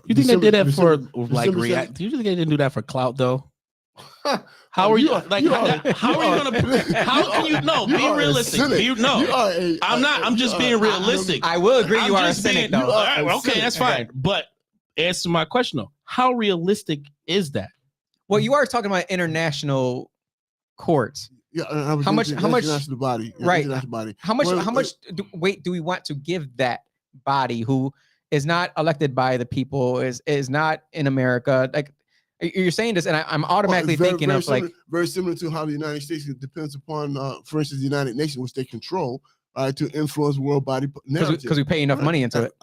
You think they did that for December like 7th? react? Do you think they didn't do that for clout though? How Oh, are you are- like? you How are- how are you gonna? How can you? No, you be are a realistic. cynic. Be, no, You are a- I'm not. I'm just you being are- realistic. I will agree. I'm You are a just cynic, being- though. You are a okay, cynic. that's fine. But answer my question though. How realistic is that? Well, you are talking about international courts. Yeah, I was How much- thinking how much- international body, right. International body. How much? Well, How much weight do we want to give that body who is not elected by the people? Is not in America? Like you're saying this, and I'm automatically Well, it's thinking of like. very similar to how the United States depends upon, for instance, the United Nations, which they control, to influence world body narrative. Because we pay enough Right. money into it.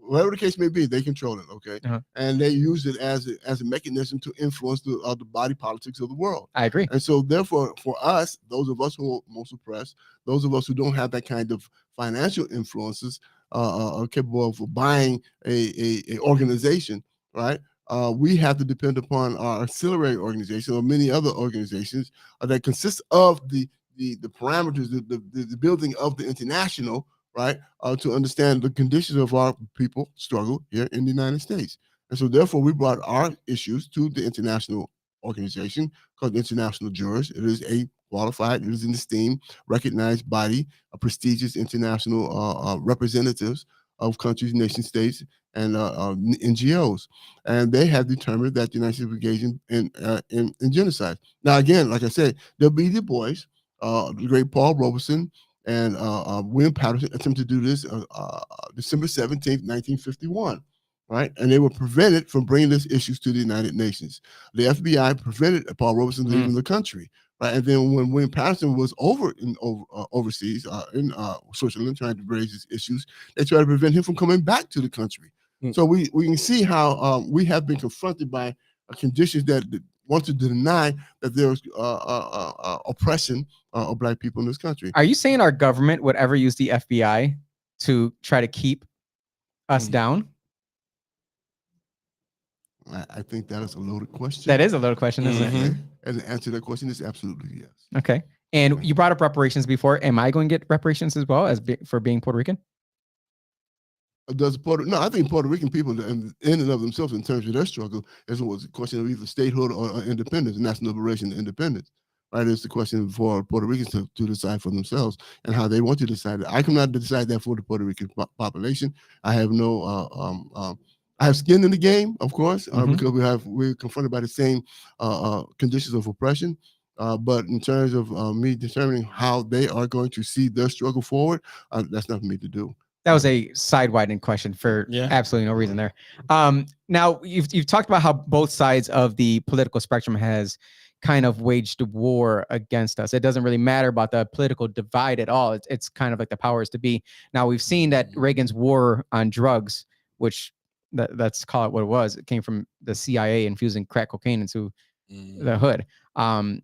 Whatever the case may be, they control it. Okay, Uh-huh. and they use it as a mechanism to influence the body politics of the world. I agree. And so, therefore, for us, those of us who are most oppressed, those of us who don't have that kind of financial influences, are capable of buying a organization, right? We have to depend upon our auxiliary organization or many other organizations that consist of the parameters, the building of the international, right? To understand the conditions of our people struggle here in the United States. And so therefore we brought our issues to the international organization called the International Jurors. It is a qualified, it is an esteemed, recognized body, a prestigious international representatives of countries, nation states, and NGOs. And they have determined that the United States engaged in genocide. Now, again, like I said, W.E.B. Du Bois, the great Paul Robeson, and William Patterson attempted to do this December 17th, 1951, right? And they were prevented from bringing these issues to the United Nations. The FBI prevented Paul Robeson leaving the country, right? And then when William Patterson was overseas in Switzerland trying to raise these issues, they tried to prevent him from coming back to the country. So we can see how we have been confronted by conditions that want to deny that there's oppression of Black people in this country. Are you saying our government would ever use the FBI to try to keep us down? I think that is a loaded question. That is a little question, isn't it? Okay. And the answer to that question is absolutely yes. Okay. And you brought up reparations before. Am I going to get reparations as well for being Puerto Rican? No, I think Puerto Rican people, in and of themselves, in terms of their struggle, is a question of either statehood or independence, national liberation and independence. Right? It's the question for Puerto Ricans to decide for themselves and how they want to decide it. I cannot decide that for the Puerto Rican population. I have no. I have skin in the game, of course, because we're confronted by the same conditions of oppression. But in terms of me determining how they are going to see their struggle forward, that's not for me to do. That was a side-widening question for absolutely no reason there. Now you've talked about how both sides of the political spectrum has kind of waged war against us. It doesn't really matter about the political divide at all. It's kind of like the powers to be. Now we've seen that Reagan's war on drugs, which let's call it what it was. It came from the CIA infusing crack cocaine into the hood. And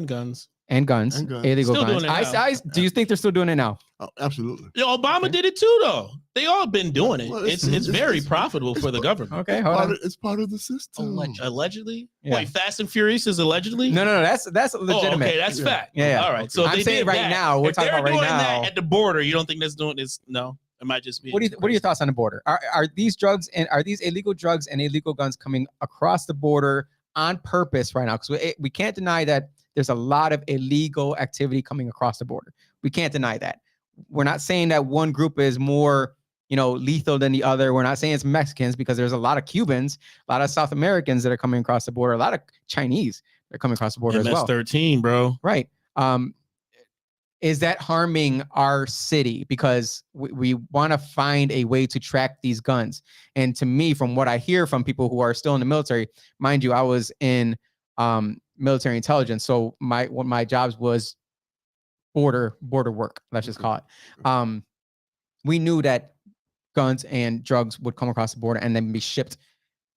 guns. Illegal Still guns. doing it Do you think they're still doing it now? Oh, absolutely. Yo, Obama did it too, though. They all been doing it. Well, it's very profitable for the government. Okay, hold on. It's part of the system. Allegedly? Yeah. Wait, Fast and Furious is allegedly? No, that's legitimate. Oh, okay, that's fact. Yeah. All right. So I'm they saying did right that. now, we're If talking they're about right doing now. that at the border, you don't think that's doing this? No, it might just be. What are your thoughts on the border? Are these drugs and are these illegal drugs and illegal guns coming across the border on purpose right now? Because we can't deny that there's a lot of illegal activity coming across the border. We can't deny that. We're not saying that one group is more, lethal than the other. We're not saying it's Mexicans, because there's a lot of Cubans, a lot of South Americans that are coming across the border, a lot of Chinese that are coming across the border as well. MS-13, bro. Right. Is that harming our city? Because we want to find a way to track these guns. And to me, from what I hear from people who are still in the military, mind you, I was in military intelligence. So one of my jobs was border work, let's just call it. We knew that guns and drugs would come across the border and then be shipped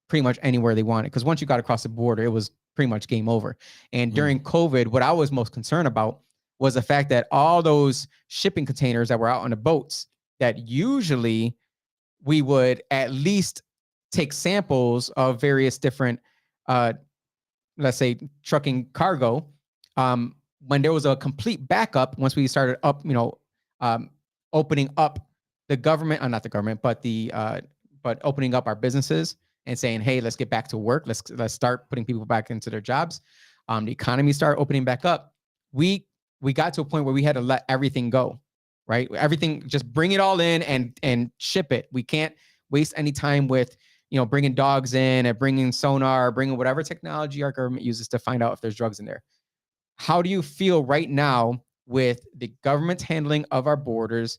pretty much anywhere they wanted. Because once you got across the border, it was pretty much game over. And during COVID, what I was most concerned about was the fact that all those shipping containers that were out on the boats, that usually we would at least take samples of various different, let's say, trucking cargo. When there was a complete backup, once we started opening up the government, not the government, but opening up our businesses and saying, hey, let's get back to work. Let's start putting people back into their jobs. The economy started opening back up. We got to a point where we had to let everything go, right? Everything, just bring it all in and ship it. We can't waste any time with, bringing dogs in and bringing sonar, bringing whatever technology our government uses to find out if there's drugs in there. How do you feel right now with the government's handling of our borders?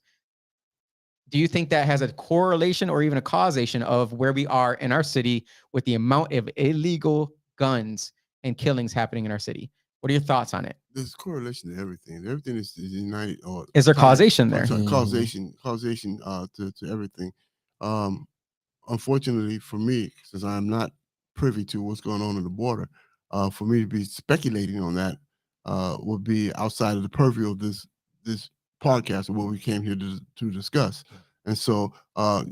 Do you think that has a correlation or even a causation of where we are in our city with the amount of illegal guns and killings happening in our city? What are your thoughts on it? There's correlation to everything. Everything is united. Or is there causation there? Causation to everything. Unfortunately for me, since I'm not privy to what's going on in the border, for me to be speculating on that would be outside of the purview of this podcast or what we came here to discuss. And so,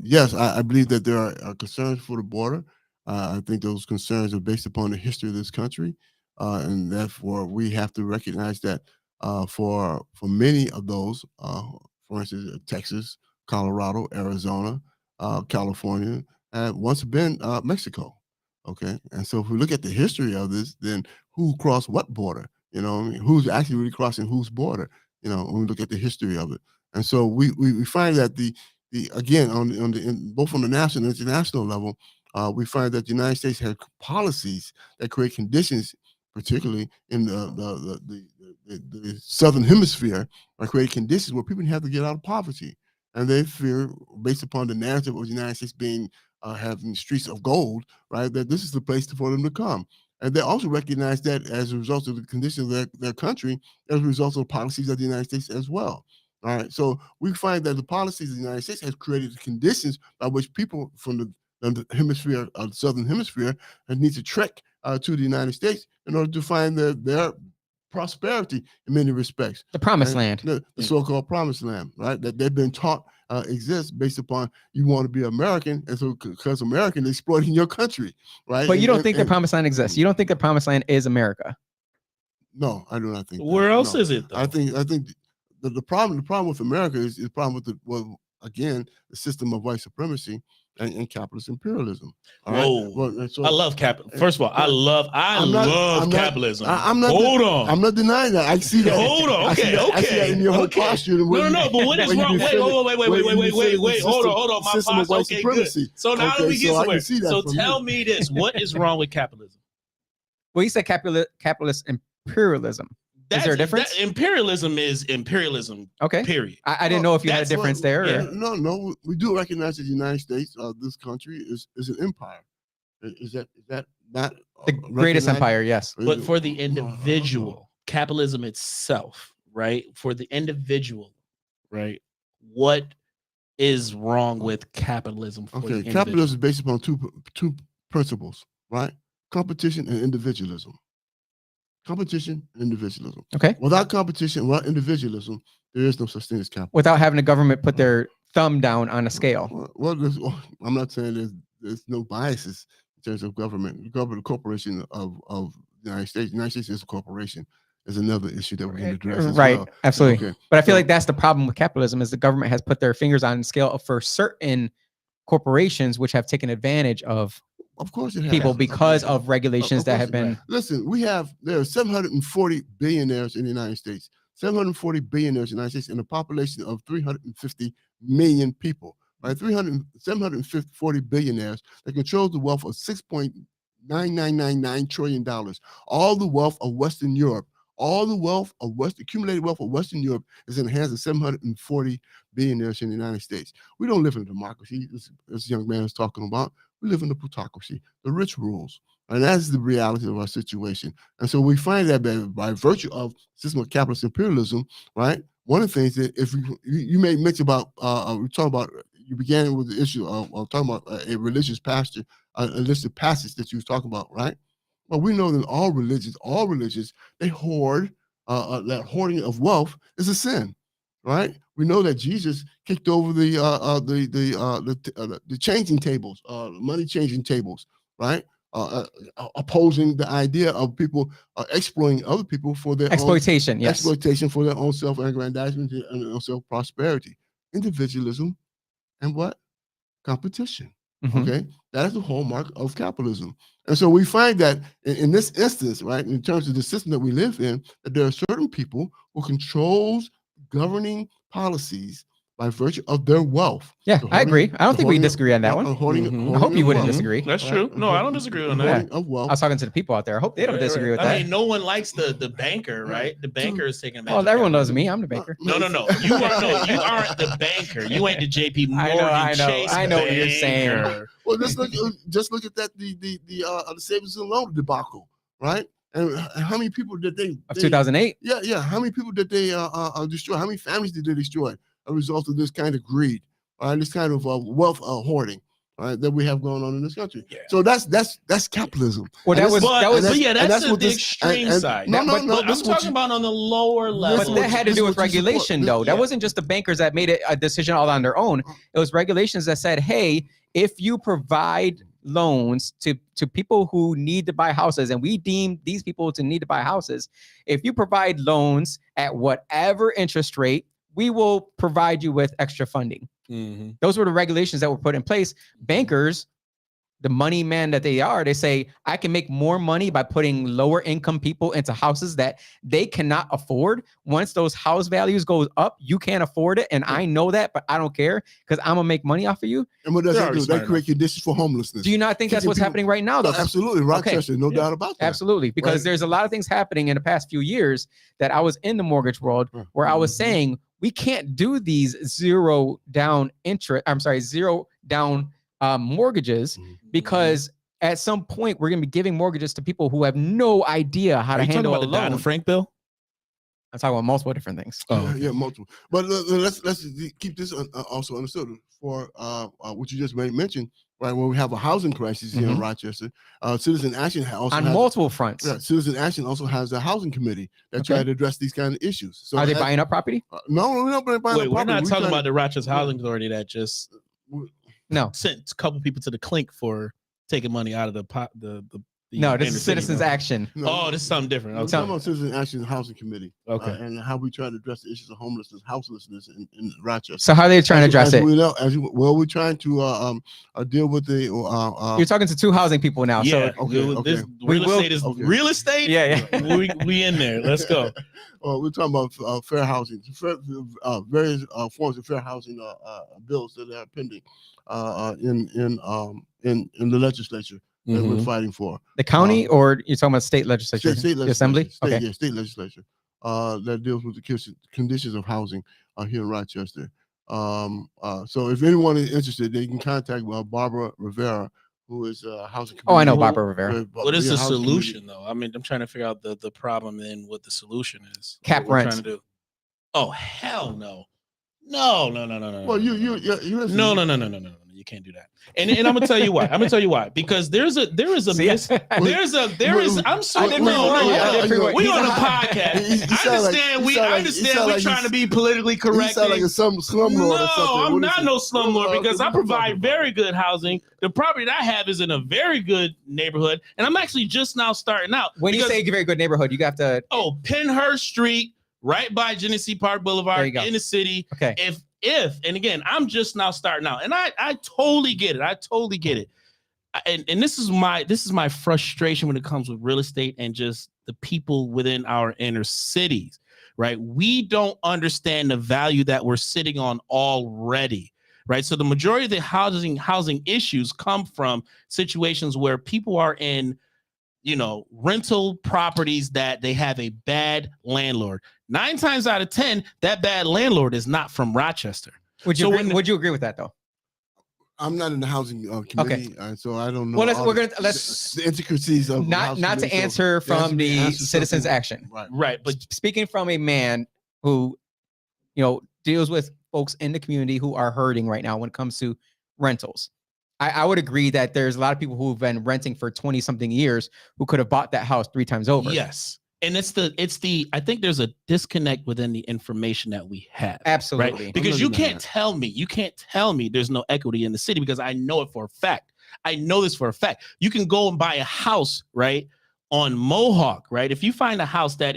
yes, I believe that there are concerns for the border. I think those concerns are based upon the history of this country. And therefore, we have to recognize that for many of those, for instance, Texas, Colorado, Arizona, California, once been Mexico. Okay, and so if we look at the history of this, then who crossed what border? Who's actually really crossing whose border? When we look at the history of it, and so we find that the again both on the national and international level, we find that the United States has policies that create conditions, particularly in the southern hemisphere, that create conditions where people have to get out of poverty, and they fear, based upon the narrative of the United States being having streets of gold, right, that this is the place for them to come. And they also recognize that as a result of the conditions of their country, as a result of the policies of the United States as well. All right. So we find that the policies of the United States has created the conditions by which people from the hemisphere, the southern hemisphere, need to trek to the United States in order to find their prosperity in many respects. The promised Right? land. The so-called promised land, right? That they've been taught exists based upon you want to be American, and so because American is exploiting your country, right? But you don't think the and- promised land exists. You don't think the promised land is America. No, I do not think. Where that. else No. is it though? I think the problem with America is the problem with the system of white supremacy and capitalist imperialism. All right? Whoa. Well, and so I love capitalism. First of all, I love I'm not- capitalism. I'm not. Hold on. I'm not denying that. I see that. Hold on. I see Okay. that- I see that Okay. in your whole Okay. posture. and No, where no, you- but what is where you wrong? Wait, defend- wait. where you defend the Hold system- on. My system of white posture. Okay, good. supremacy. So now Okay, let me get so I can somewhere. see that So from tell you. me this: what is wrong with capitalism? Well, you said capitalist imperialism. Is there a difference? Imperialism is imperialism. Okay. Period. I didn't know if you had a That's difference there. yeah. Or... No. We do recognize that the United States, this country, is an empire. Is that not The greatest recognized? empire, yes. But for the individual, capitalism itself, right? For the individual, right? What is wrong with capitalism? For the Okay, individual? capitalism is based upon two principles, right? Competition and individualism. Competition and individualism. Okay. Without competition, without individualism, there is no such thing as capitalism. Without having the government put their thumb down on a scale. Well, I'm not saying there's no biases in terms of government. The corporation of the United States. The United States is a corporation. Is another issue that we're going to address. As Right. well. Absolutely. Okay. But I feel So- like that's the problem with capitalism is the government has put their fingers on the scale for certain corporations which have taken advantage of Of course, it has. people because Okay. of regulations that course have it- been Listen, there are 740 billionaires in the United States. 740 billionaires in the United States, and a population of 350 million people. Right, 740 billionaires that control the wealth of $6.9999 trillion. All the wealth of Western Europe, accumulated wealth of Western Europe is in the hands of 740 billionaires in the United States. We don't live in a democracy. This young man is talking about. We live in a plutocracy. The rich rules. And that's the reality of our situation. And so we find that by virtue of system of capitalist imperialism, right? One of the things that if you may mention about, we talk about, you began with the issue of talking about a religious pastor, a listed passage that you was talking about, right? Well, we know that all religions, they hoard. That hoarding of wealth is a sin, right? We know that Jesus kicked over the changing tables, money changing tables, right? Opposing the idea of people exploiting other people for their exploitation. own, Yes. exploitation for their own self-aggrandizement and their own self-prosperity, individualism, and what? Competition. Mhm. Okay, that is the hallmark of capitalism. And so we find that in this instance, right, in terms of the system that we live in, that there are certain people who controls governing policies by virtue of their wealth. Yeah, The I hoarding- agree. I don't the think we hoarding of- disagree on that one. hoarding- Mhm. hoarding I hope you of wouldn't wealth, disagree. That's right? true. No, I don't disagree on The that. hoarding of I wealth. was talking to the people out there. I hope they don't Right, disagree with I that. mean, no one likes the banker, right? The banker is taking advantage. Well, of everyone knows capitalism. me. I'm the banker. No. You aren't the banker. You ain't the JP Morgan I know. Chase. I know what you're saying. banker. Well, just look at that the savings and loan debacle, right? And how many people did they Of 2008. Yeah. How many people did they destroy? How many families did they destroy as a result of this kind of greed, this kind of wealth hoarding, right, that we have going on in this country? Yeah. So that's capitalism. Well, And that was this- But, that was and but yeah, and that's what the this- extreme and- side. No, but no. I'm This is what talking you- about on the lower level. But that had to this do is with what you support. regulation, though. That wasn't just the bankers that made it a decision all on their own. It was regulations that said, hey, if you provide loans to people who need to buy houses, and we deem these people to need to buy houses, if you provide loans at whatever interest rate, we will provide you with extra funding. Mhm. Those were the regulations that were put in place. Bankers, the money man that they are, they say, I can make more money by putting lower income people into houses that they cannot afford. Once those house values goes up, you can't afford it. And I know that, but I don't care because I'm gonna make money off of you. And what does They're that do? already They smart create conditions for homelessness. Do you not think that's Kicking what's people- happening right now, though? No, absolutely, Rochester, no doubt about that. Absolutely, because Right. there's a lot of things happening in the past few years that I was in the mortgage world where I was Mhm. saying we can't do these zero down mortgages Mhm. because at some point we're going to be giving mortgages to people who have no idea how Are to you talking handle about a the Dodd loan. Frank bill? I'm talking about multiple different things. Oh, Yeah, multiple. But let's keep this also understood for what you just mentioned, right? When we have a housing crisis here in Mhm. Rochester, Citizen Action also On has multiple fronts. Citizen Action also has a housing committee that Okay. try to address these kind of issues. So Are they it has- buying up property? No, we're not buying Wait, up we're property. not talking trying about to- the Rochester Housing Authority that just No. sent a couple people to the clink for taking money out of the pot. The No, this inner is city, Citizens no? Action. No, Oh, this is something different. We're Okay. talking about Citizen Action Housing Committee. Okay. And how we try to address the issues of houselessness in Rochester. So how are they trying to address it? We know, we're trying to deal with the. You're talking to two housing people now. Yeah. So This We real will- estate is okay. real estate. yeah. We in there. Let's go. We're talking about fair housing, various forms of fair housing bills that are pending in the legislature that we're Mhm. fighting for. The county, or you're talking about state legislature? State The assembly? legislature, Okay. state legislature that deals with the conditions of housing here in Rochester. So if anyone is interested, they can contact Barbara Rivera, who is housing. Oh, I know committee- Barbara Rivera. What is the housing committee. solution though? I mean, I'm trying to figure out the problem and what the solution is. Cap What we're rents. trying to do. Oh hell no. No. Well, you listen. No. You can't do that. And I'm gonna tell you why. Because there is a See, I'm sorry. didn't No, pre-warn you. I didn't no. pre-warn We you. on a He's a- podcast. He sound like- he sound I like- understand he sound we're like trying he's- to be politically You correct. sound like a slumlord or something. No, I'm What is not it? no slumlord because I What are you provide talking very about? good housing. The property that I have is in a very good neighborhood, and I'm actually just now starting out. When you because- say very good neighborhood, you have to. oh, Penhurst Street, right by Genesee Park There Boulevard you go. in the city. Okay. If and again, I'm just now starting out, and I totally get it. And this is my frustration when it comes with real estate and just the people within our inner cities, right? We don't understand the value that we're sitting on already, right? So the majority of the housing issues come from situations where people are in, rental properties that they have a bad landlord. 9 times out of 10, that bad landlord is not from Rochester. Would you So agree, when- would you agree with that though? I'm not in the housing committee, so I don't know. Well, all we're the- gonna let's the intricacies of the not housing not to committee, so answer there has from to be the answers Citizens something- Action. Right. Right, but Speaking from a man who, deals with folks in the community who are hurting right now when it comes to rentals. I would agree that there's a lot of people who've been renting for 20 something years who could have bought that house 3 times over. yes. And it's the I think there's a disconnect within the information that we have. Absolutely. Right? Because not you denying can't tell me there's no equity in the city because I know it for a fact. I know this for a fact. You can go and buy a house, right, on Mohawk, right? If you find a house that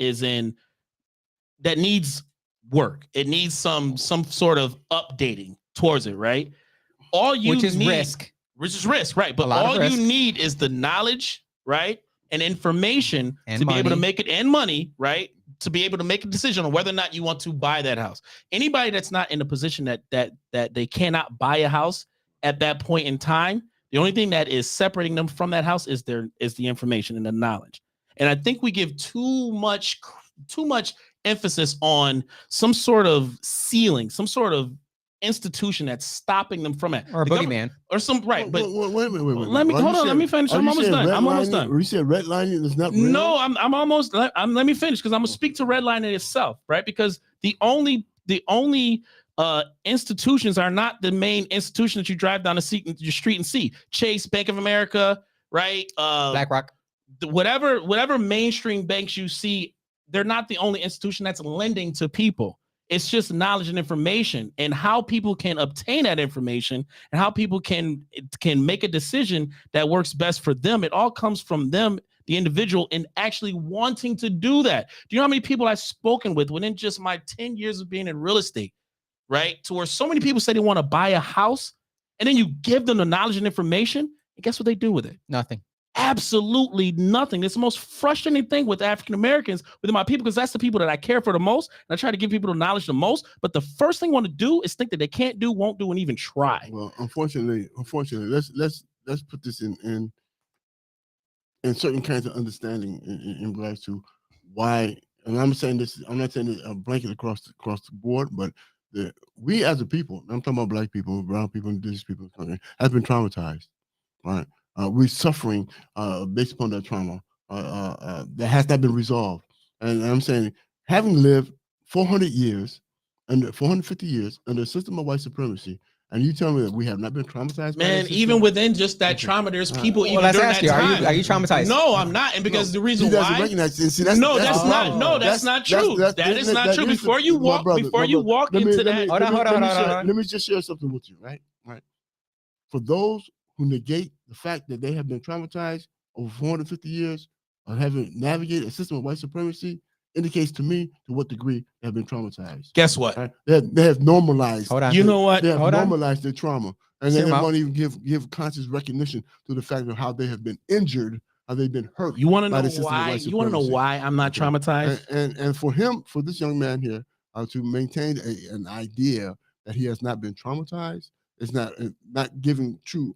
needs work, it needs some sort of updating towards it, right? All you Which is need, risk. right? But lot of all risk. you need is the knowledge, right, and information And to be able to money. make it, and money, right, to be able to make a decision on whether or not you want to buy that house. Anybody that's not in a position that they cannot buy a house at that point in time, the only thing that is separating them from that house is the information and the knowledge. And I think we give too much emphasis on some sort of ceiling, some sort of institution that's stopping them from it, Or a The government- boogeyman. or some right. But wait. let me Are you hold on. Let saying- me finish. are I'm you almost saying done. I'm almost redlining- done. Are you saying redlining is not real? No, I'm almost. Let me finish because I'm gonna speak to redlining itself, right? Because the only institutions are not the main institution that you drive down your street and see. Chase, Bank of America, right? BlackRock. Whatever mainstream banks you see, they're not the only institution that's lending to people. It's just knowledge and information, and how people can obtain that information, and how people can make a decision that works best for them. It all comes from them, the individual, and actually wanting to do that. Do you know how many people I've spoken with within just my 10 years of being in real estate, right? To where so many people say they want to buy a house, and then you give them the knowledge and information, and guess what they do with it? Nothing. Absolutely nothing. It's the most frustrating thing with African Americans, with my people, because that's the people that I care for the most, and I try to give people the knowledge the most. But the first thing I want to do is think that they can't do, won't do, and even try. Well, unfortunately, let's put this in certain kinds of understanding in regards to why. And I'm saying this. I'm not saying it a blanket across the board, but we as a people, I'm talking about Black people, brown people, indigenous people, have been traumatized, right? We're suffering based upon that trauma that has not been resolved. And I'm saying, having lived 450 years under a system of white supremacy, and you tell me that we have not been traumatized, by Man, that even system? within just that Okay. trauma, there's All right. people Well, even let's during ask that you, time. are you traumatized? No, I'm not, and because the reason he doesn't why. recognize it. See, that's No, the that's not. problem. No, that's not true. That is not true. is Before you my walk, brother, before my you brother. walk Let me- into let me- that. Hold on, let me- hold on, let me hold on, share- hold on. Let me just share something with you, right? Right. For those who negate the fact that they have been traumatized over 450 years of having navigated a system of white supremacy, indicates to me to what degree they have been traumatized. Guess what? Right? They have normalized. Hold on. You know what? They have Hold on. normalized their trauma, and Hear then they him out. won't even give conscious recognition to the fact of how they have been injured, how they've been hurt. You want to by know the system of why? white You want to know supremacy. why I'm not Okay. traumatized? And for this young man here to maintain an idea that he has not been traumatized, is not giving true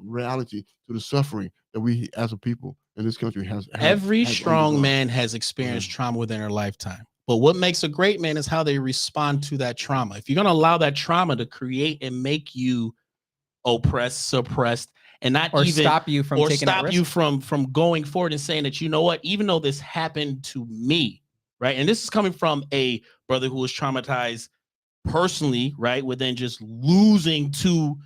reality to the suffering that we as a people in this country has. Every has strong undergone. man has experienced trauma within their lifetime. But what makes a great man is how they respond to that trauma. If you're going to allow that trauma to create and make you oppressed, suppressed, and not Or even stop you from taking that stop risk? you from going forward and saying that, you know what, even though this happened to me, right? And this is coming from a brother who was traumatized personally, right? Within just losing two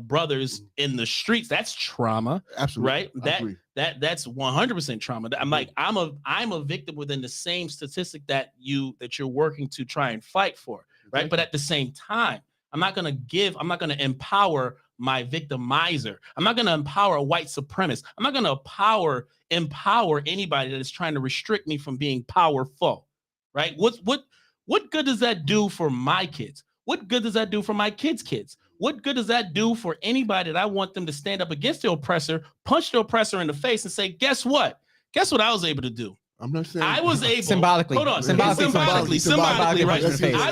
brothers in the streets. That's trauma. Absolutely. Right? I agree. That's 100% trauma. I'm like, I'm a victim within the same statistic that you're working to try and fight for, right? But at the same time, I'm not gonna empower my victimizer. I'm not gonna empower a white supremacist. I'm not gonna empower anybody that is trying to restrict me from being powerful, right? What good does that do for my kids? What good does that do for my kids' kids? What good does that do for anybody that I want them to stand up against the oppressor, punch the oppressor in the face, and say, guess what? Guess what I was able to do? I'm not saying I was able Symbolically. Hold on. Symbolically, Symbolically, right? punch in the face. I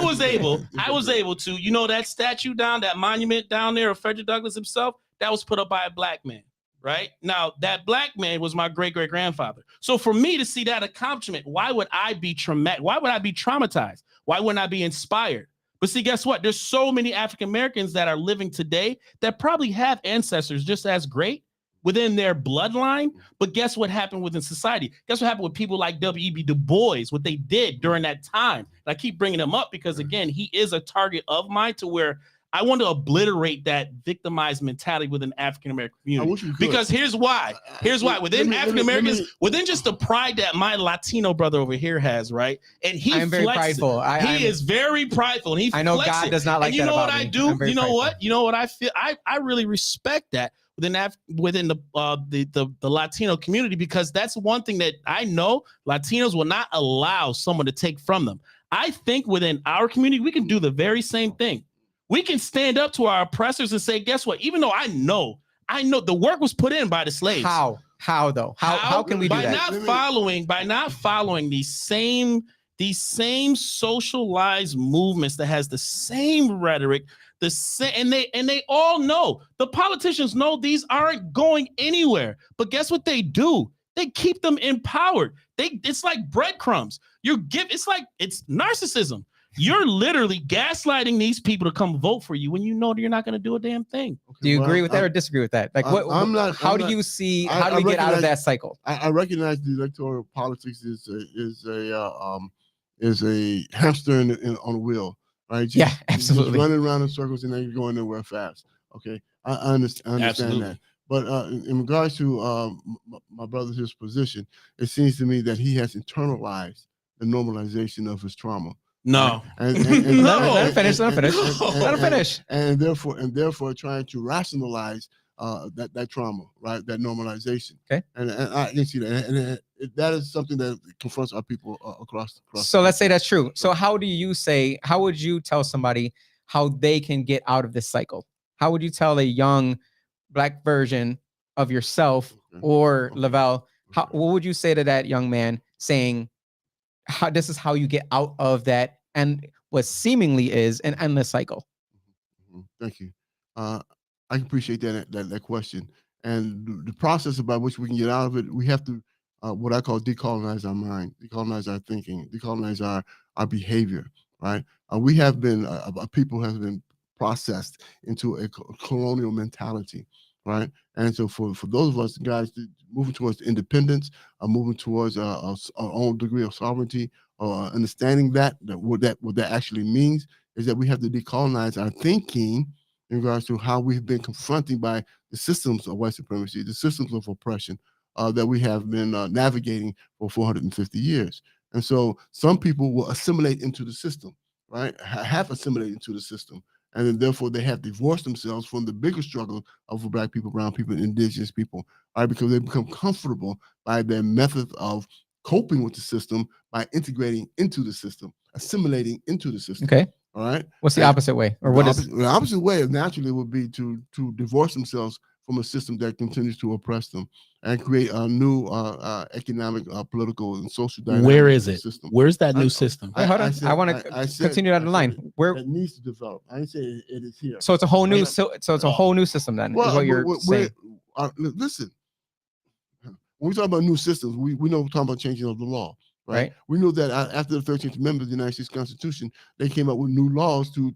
was able to, you know, that statue that monument down there of Frederick Douglass himself, that was put up by a black man, right? Now, that black man was my great-great-grandfather. So for me to see that accomplishment, why would I be traumatized? Why would I be traumatized? Why wouldn't I be inspired? But see, guess what? There's so many African Americans that are living today that probably have ancestors just as great within their bloodline. But guess what happened within society? Guess what happened with people like W.E.B. Du Bois, what they did during that time? And I keep bringing him up because, again, he is a target of mine to where I want to obliterate that victimized mentality within African American community. Because here's why. Within African Americans, within just the pride that my Latino brother over here has, right? And he I'm very flexes. prideful. He is very prideful, and he I know flexes. God does not like and you that know about what I me. do? I'm very You know prideful. what? You know what I feel? I really respect that within the Latino community, because that's one thing that I know Latinos will not allow someone to take from them. I think within our community, we can do the very same thing. We can stand up to our oppressors and say, guess what? Even though I know the work was put in by the slaves. How though? How can we do that? By not following these same socialized movements that has the same rhetoric, and they all know, the politicians know these aren't going anywhere. But guess what they do? They keep them empowered. It's like breadcrumbs. It's narcissism. You're literally gaslighting these people to come vote for you when you know you're not going to do a damn thing. Do you agree with that or disagree with that? Like, how do you see? How do we get out of that cycle? I recognize the electoral politics is a hamster on a wheel, right? Yeah, absolutely. Just running around in circles and then you're going nowhere fast. Okay, I understand that. But in regards to my brother's position, it seems to me that he has internalized the normalization of his trauma. No, right? Let him finish. Let him finish. And therefore, trying to rationalize that trauma, right? That normalization. Okay. And I can see that, and that is something that confronts our people across. So let's say that's true. So how would you tell somebody how they can get out of this cycle? How would you tell a young Black version of yourself or Lavelle? What would you say to that young man saying, this is how you get out of that and what seemingly is an endless cycle? Thank you. I appreciate that question. And the process by which we can get out of it, we have to what I call decolonize our mind, decolonize our thinking, decolonize our behavior. Right? We have been people have been processed into a colonial mentality. Right, and so for those of us guys moving towards independence, moving towards our own degree of sovereignty, understanding what that actually means, is that we have to decolonize our thinking in regards to how we've been confronted by the systems of white supremacy, the systems of oppression that we have been navigating for 450 years. And so some people will assimilate into the system, right? Have assimilated into the system. And then therefore they have divorced themselves from the bigger struggle of Black people, brown people, and indigenous people, right? Because they become comfortable by their method of coping with the system by integrating into the system, assimilating into the system. Okay. All right. What's the opposite way? Or what is the opposite way naturally would be to divorce themselves from a system that continues to oppress them and create a new economic, political, and social dynamic. Where is it? System. Where's that new system? Wait, hold on. I want to continue down the line. Where it needs to develop. I didn't say it is here. so it's a whole new so it's a whole new system then, is what you're saying. Listen, when we talk about new systems, we know we're talking about changing of the law. Right. We know that after the 13th Amendment of the United States Constitution, they came up with new laws to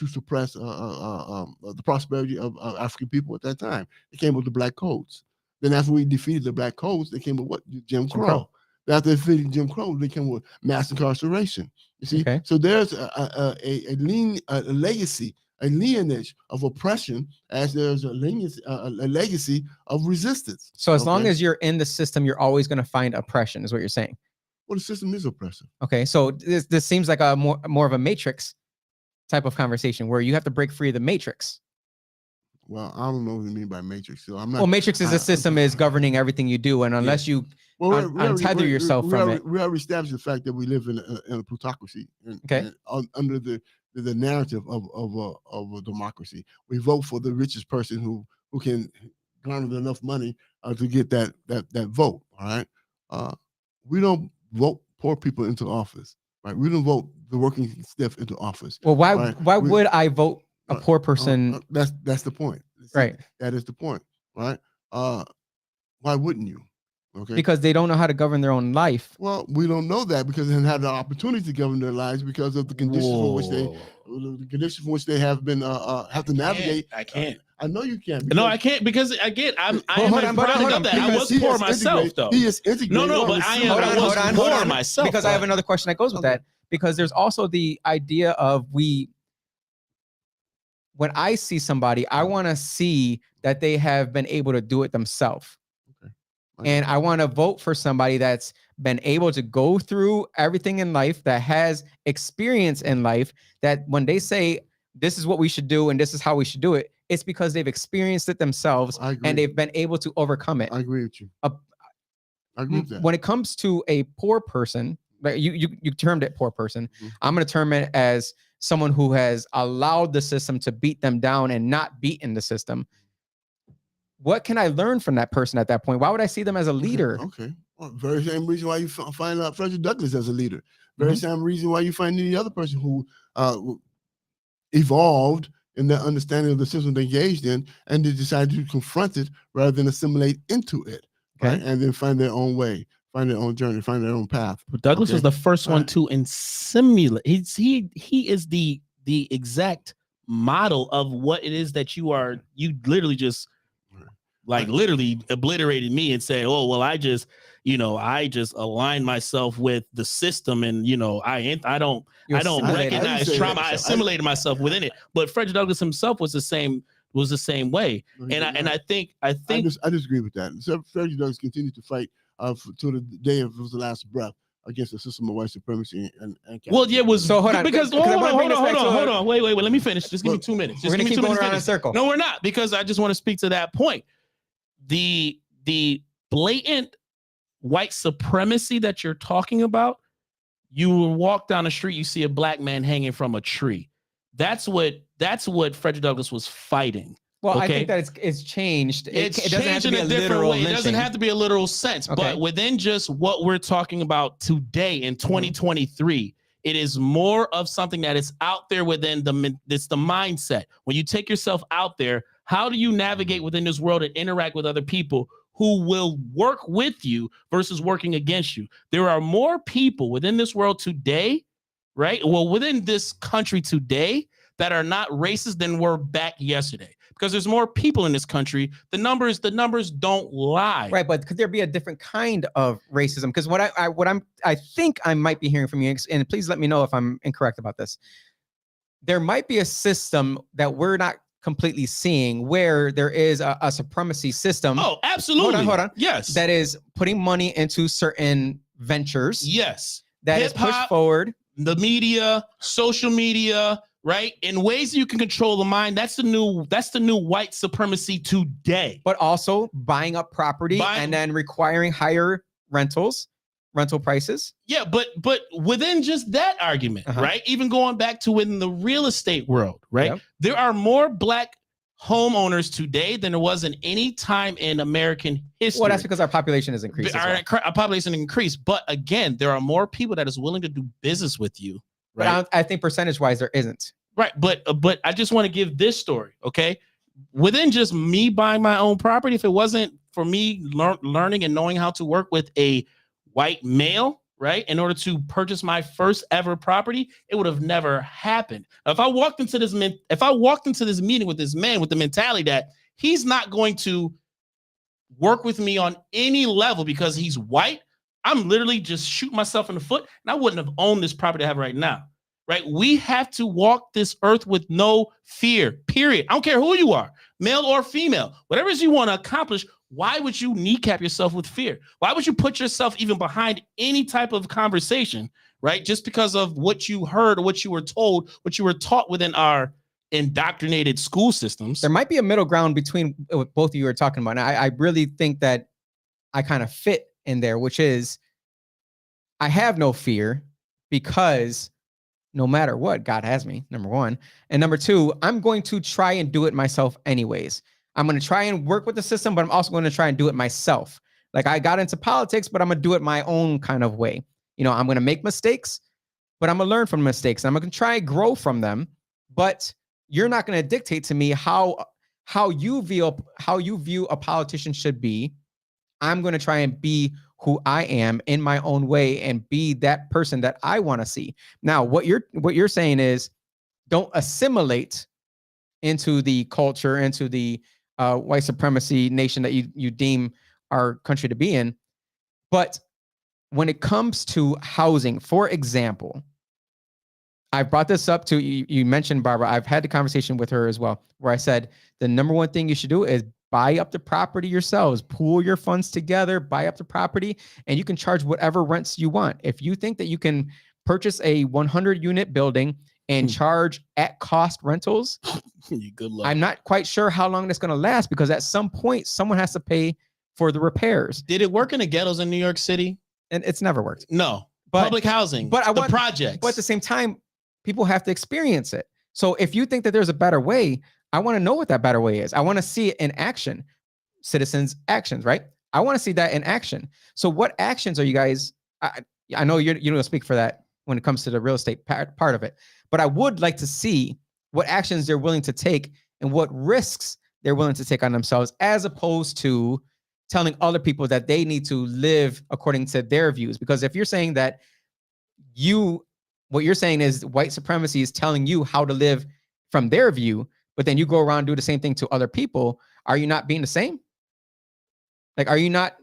suppress the prosperity of African people at that time. They came with the Black Codes. Then after we defeated the Black Codes, they came with what? Jim Crow. After they defeated Jim Crow, they came with mass incarceration. You see, so there's a legacy, a lineage of oppression, as there's a legacy of resistance. So as long as you're in the system, you're always going to find oppression, is what you're saying. Well, the system is oppressive. Okay, so this seems like a more of a matrix type of conversation where you have to break free of the matrix. Well, I don't know what you mean by matrix. So I'm not. Well, matrix is a system is governing everything you do, and unless you untether yourself from it, we already established the fact that we live in a plutocracy. And under the narrative of a democracy, we vote for the richest person who can garner enough money to get that vote. All right, we don't vote poor people into office, right? We don't vote the working stiff into office. Well, why would I vote a poor person? That's the point. Right. That is the point, right? Why wouldn't you? Okay. Because they don't know how to govern their own life. Well, we don't know that because they haven't had the opportunity to govern their lives because of the conditions from which they have been have to navigate. I can't. I know you can't. No, I can't because again, I am a product of that. I was poor myself, though. He is integrated. No, but I was poor myself. Because I have another question that goes with that. Because there's also the idea of when I see somebody, I want to see that they have been able to do it themselves. And I want to vote for somebody that's been able to go through everything in life, that has experience in life, that when they say this is what we should do and this is how we should do it, it's because they've experienced it themselves and they've been able to overcome it. I agree with you. I agree with that. When it comes to a poor person, like you termed it poor person, I'm going to term it as someone who has allowed the system to beat them down and not beaten the system. What can I learn from that person at that point? Why would I see them as a leader? Okay. Well, very same reason why you find out Frederick Douglass as a leader. Very same reason why you find any other person who evolved in their understanding of the system they engaged in, and they decided to confront it rather than assimilate into it, right? And then find their own way, find their own journey, find their own path. But Douglas was the first one to assimilate. He is the exact model of what it is that you are. You literally just literally obliterated me and say, oh, well, I just align myself with the system, and I don't recognize trauma. I assimilated myself within it. But Frederick Douglass himself was the same way. And I think I disagree with that. So Frederick Douglass continued to fight to the day of his last breath against the system of white supremacy and well, yeah, it was so hold on because hold on, wait, let me finish. Just give me 2 minutes. We're gonna keep going around in a circle. No, we're not, because I just want to speak to that point. The blatant white supremacy that you're talking about, you will walk down the street, you see a black man hanging from a tree. That's what Frederick Douglass was fighting. Well, I think that it's changed. It doesn't have to be a literal way. It doesn't have to be a literal sense, but within just what we're talking about today in 2023, it is more of something that is out there within it's the mindset. When you take yourself out there, how do you navigate within this world and interact with other people who will work with you versus working against you? There are more people within this world today, right? Well, within this country today that are not racist than were back yesterday, because there's more people in this country. The numbers don't lie. Right, but could there be a different kind of racism? Because what I think I might be hearing from you, and please let me know if I'm incorrect about this. there might be a system that we're not completely seeing where there is a supremacy system. Oh, absolutely. Hold on. Yes. That is putting money into certain ventures. Yes. That is pushed Hip-hop, forward. The media, social media, right? In ways you can control the mind. That's the new white supremacy today. But also buying up property and then requiring higher rental prices. Yeah, but within just that argument, right? Even going back to within the real estate world, right? Yep. There are more black homeowners today than there was in any time in American history. Well, that's because our population has increased. Our population increased, but again, there are more people that is willing to do business with you, right? But I think percentage-wise, there isn't. Right, but I just want to give this story, okay? Within just me buying my own property, if it wasn't for me learning and knowing how to work with a white male, right, in order to purchase my first ever property, it would have never happened. If I walked into this meeting with this man with the mentality that he's not going to work with me on any level because he's white, I'm literally just shooting myself in the foot, and I wouldn't have owned this property I have right now. Right? We have to walk this earth with no fear, period. I don't care who you are, male or female, whatever it is you want to accomplish. Why would you kneecap yourself with fear? Why would you put yourself even behind any type of conversation, right? Just because of what you heard or what you were told, what you were taught within our indoctrinated school systems. There might be a middle ground between what both of you are talking about. And I really think that I kind of fit in there, which is I have no fear because no matter what, God has me, number one. And number two, I'm going to try and do it myself anyways. I'm going to try and work with the system, but I'm also going to try and do it myself. Like I got into politics, but I'm going to do it my own kind of way. You know, I'm going to make mistakes, but I'm going to learn from mistakes. And I'm going to try and grow from them. But you're not going to dictate to me how you view a politician should be. I'm going to try and be who I am in my own way and be that person that I want to see. Now, what you're saying is don't assimilate into the culture, into the white supremacy nation that you deem our country to be in. But when it comes to housing, for example, I brought this up to you mentioned Barbara. I've had the conversation with her as well, where I said the number one thing you should do is buy up the property yourselves, pool your funds together, buy up the property, and you can charge whatever rents you want. If you think that you can purchase a 100-unit building and charge at cost rentals, good luck. I'm not quite sure how long that's going to last because at some point someone has to pay for the repairs. Did it work in the ghettos in New York City? And it's never worked. No. But, public housing, but the projects. But at the same time, people have to experience it. So if you think that there's a better way, I want to know what that better way is. I want to see it in action. Citizens' actions, right? I want to see that in action. So what actions are you guys? I know you don't speak for that when it comes to the real estate part of it, but I would like to see what actions they're willing to take and what risks they're willing to take on themselves, as opposed to telling other people that they need to live according to their views. Because if you're saying that what you're saying is white supremacy is telling you how to live from their view, but then you go around and do the same thing to other people, are you not being the same? Like, are you not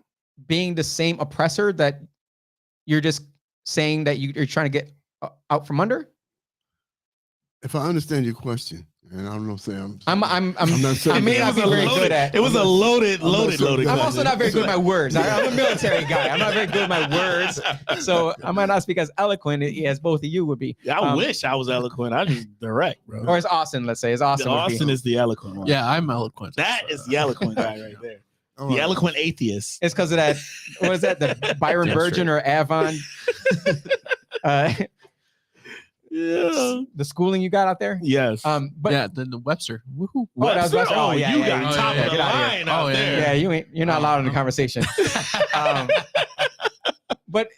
being the same oppressor that you're just saying that you're trying to get out from under? If I understand your question, and I don't know, Sam. I'm not saying I may not be very good at. It was a loaded. I'm also not very good with my words. I'm a military guy. I'm not very good with my words, so I might not speak as eloquent as both of you would be. I wish I was eloquent. I just direct, bro. Or as Austin, let's say, Austin is the eloquent one. Yeah, I'm eloquent. That is the eloquent guy right there. All The right. eloquent atheist. It's because of that. What is that? The Byron Virgin or Avon? Yeah. The schooling you got out there. Yes. But yeah, then the Webster. Woohoo. Oh, that was Webster. Oh, yeah, you yeah, got yeah, top yeah, of the get out of here. line out there. Yeah, you're not allowed in the conversation. But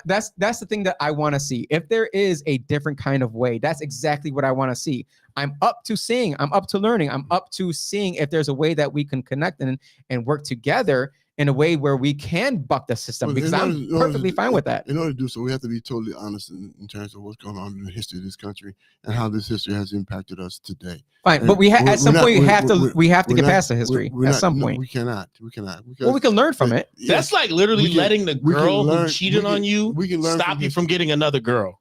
that's the thing that I want to see. If there is a different kind of way, that's exactly what I want to see. I'm up to seeing, I'm up to learning, I'm up to seeing if there's a way that we can connect and work together in a way where we can buck the system, Well, because I'm perfectly fine with that. In order to do so, we have to be totally honest in terms of what's going on in the history of this country and how this history has impacted us today. Fine, but at some point we have to get past the history at some point. We cannot. Well, we can learn from it. That's like literally letting the we can girl learn- who cheated on you we can learn stop from you his- from getting another girl.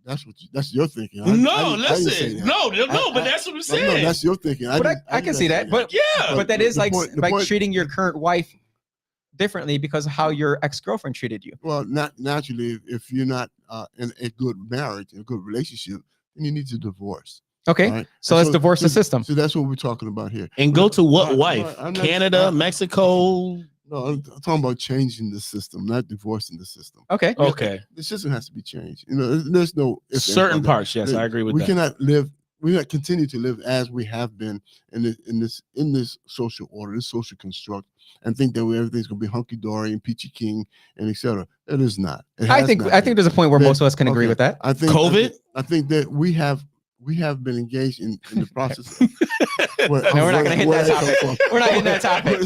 that's your thinking. No, I didn't say listen. that. No, but that's what I'm No, saying. that's your thinking. But I can see that. But Yeah. but that is the like point- the like point- treating your current wife differently because of how your ex-girlfriend treated you. Well, not naturally. If you're not in a good marriage, a good relationship, then you need to divorce. Okay, Right? so And let's divorce the system. So that's what we're talking about here. And go to what No, wife? I'm not- Canada, Mexico. No, I'm talking about changing the system, not divorcing the system. Okay, Okay. The system has to be changed. There's no ifs, ands, Certain buts. parts, yes, I agree with we that. cannot live. We cannot continue to live as we have been in this social order, this social construct, and think that everything's going to be hunky dory and peachy king and etc. It is not. It I has think not I been. think there's a point where That- most of us can agree okay, with that. I think COVID? I think that we have been engaged in the process. No, we're not gonna hit that topic. We're not hitting that topic.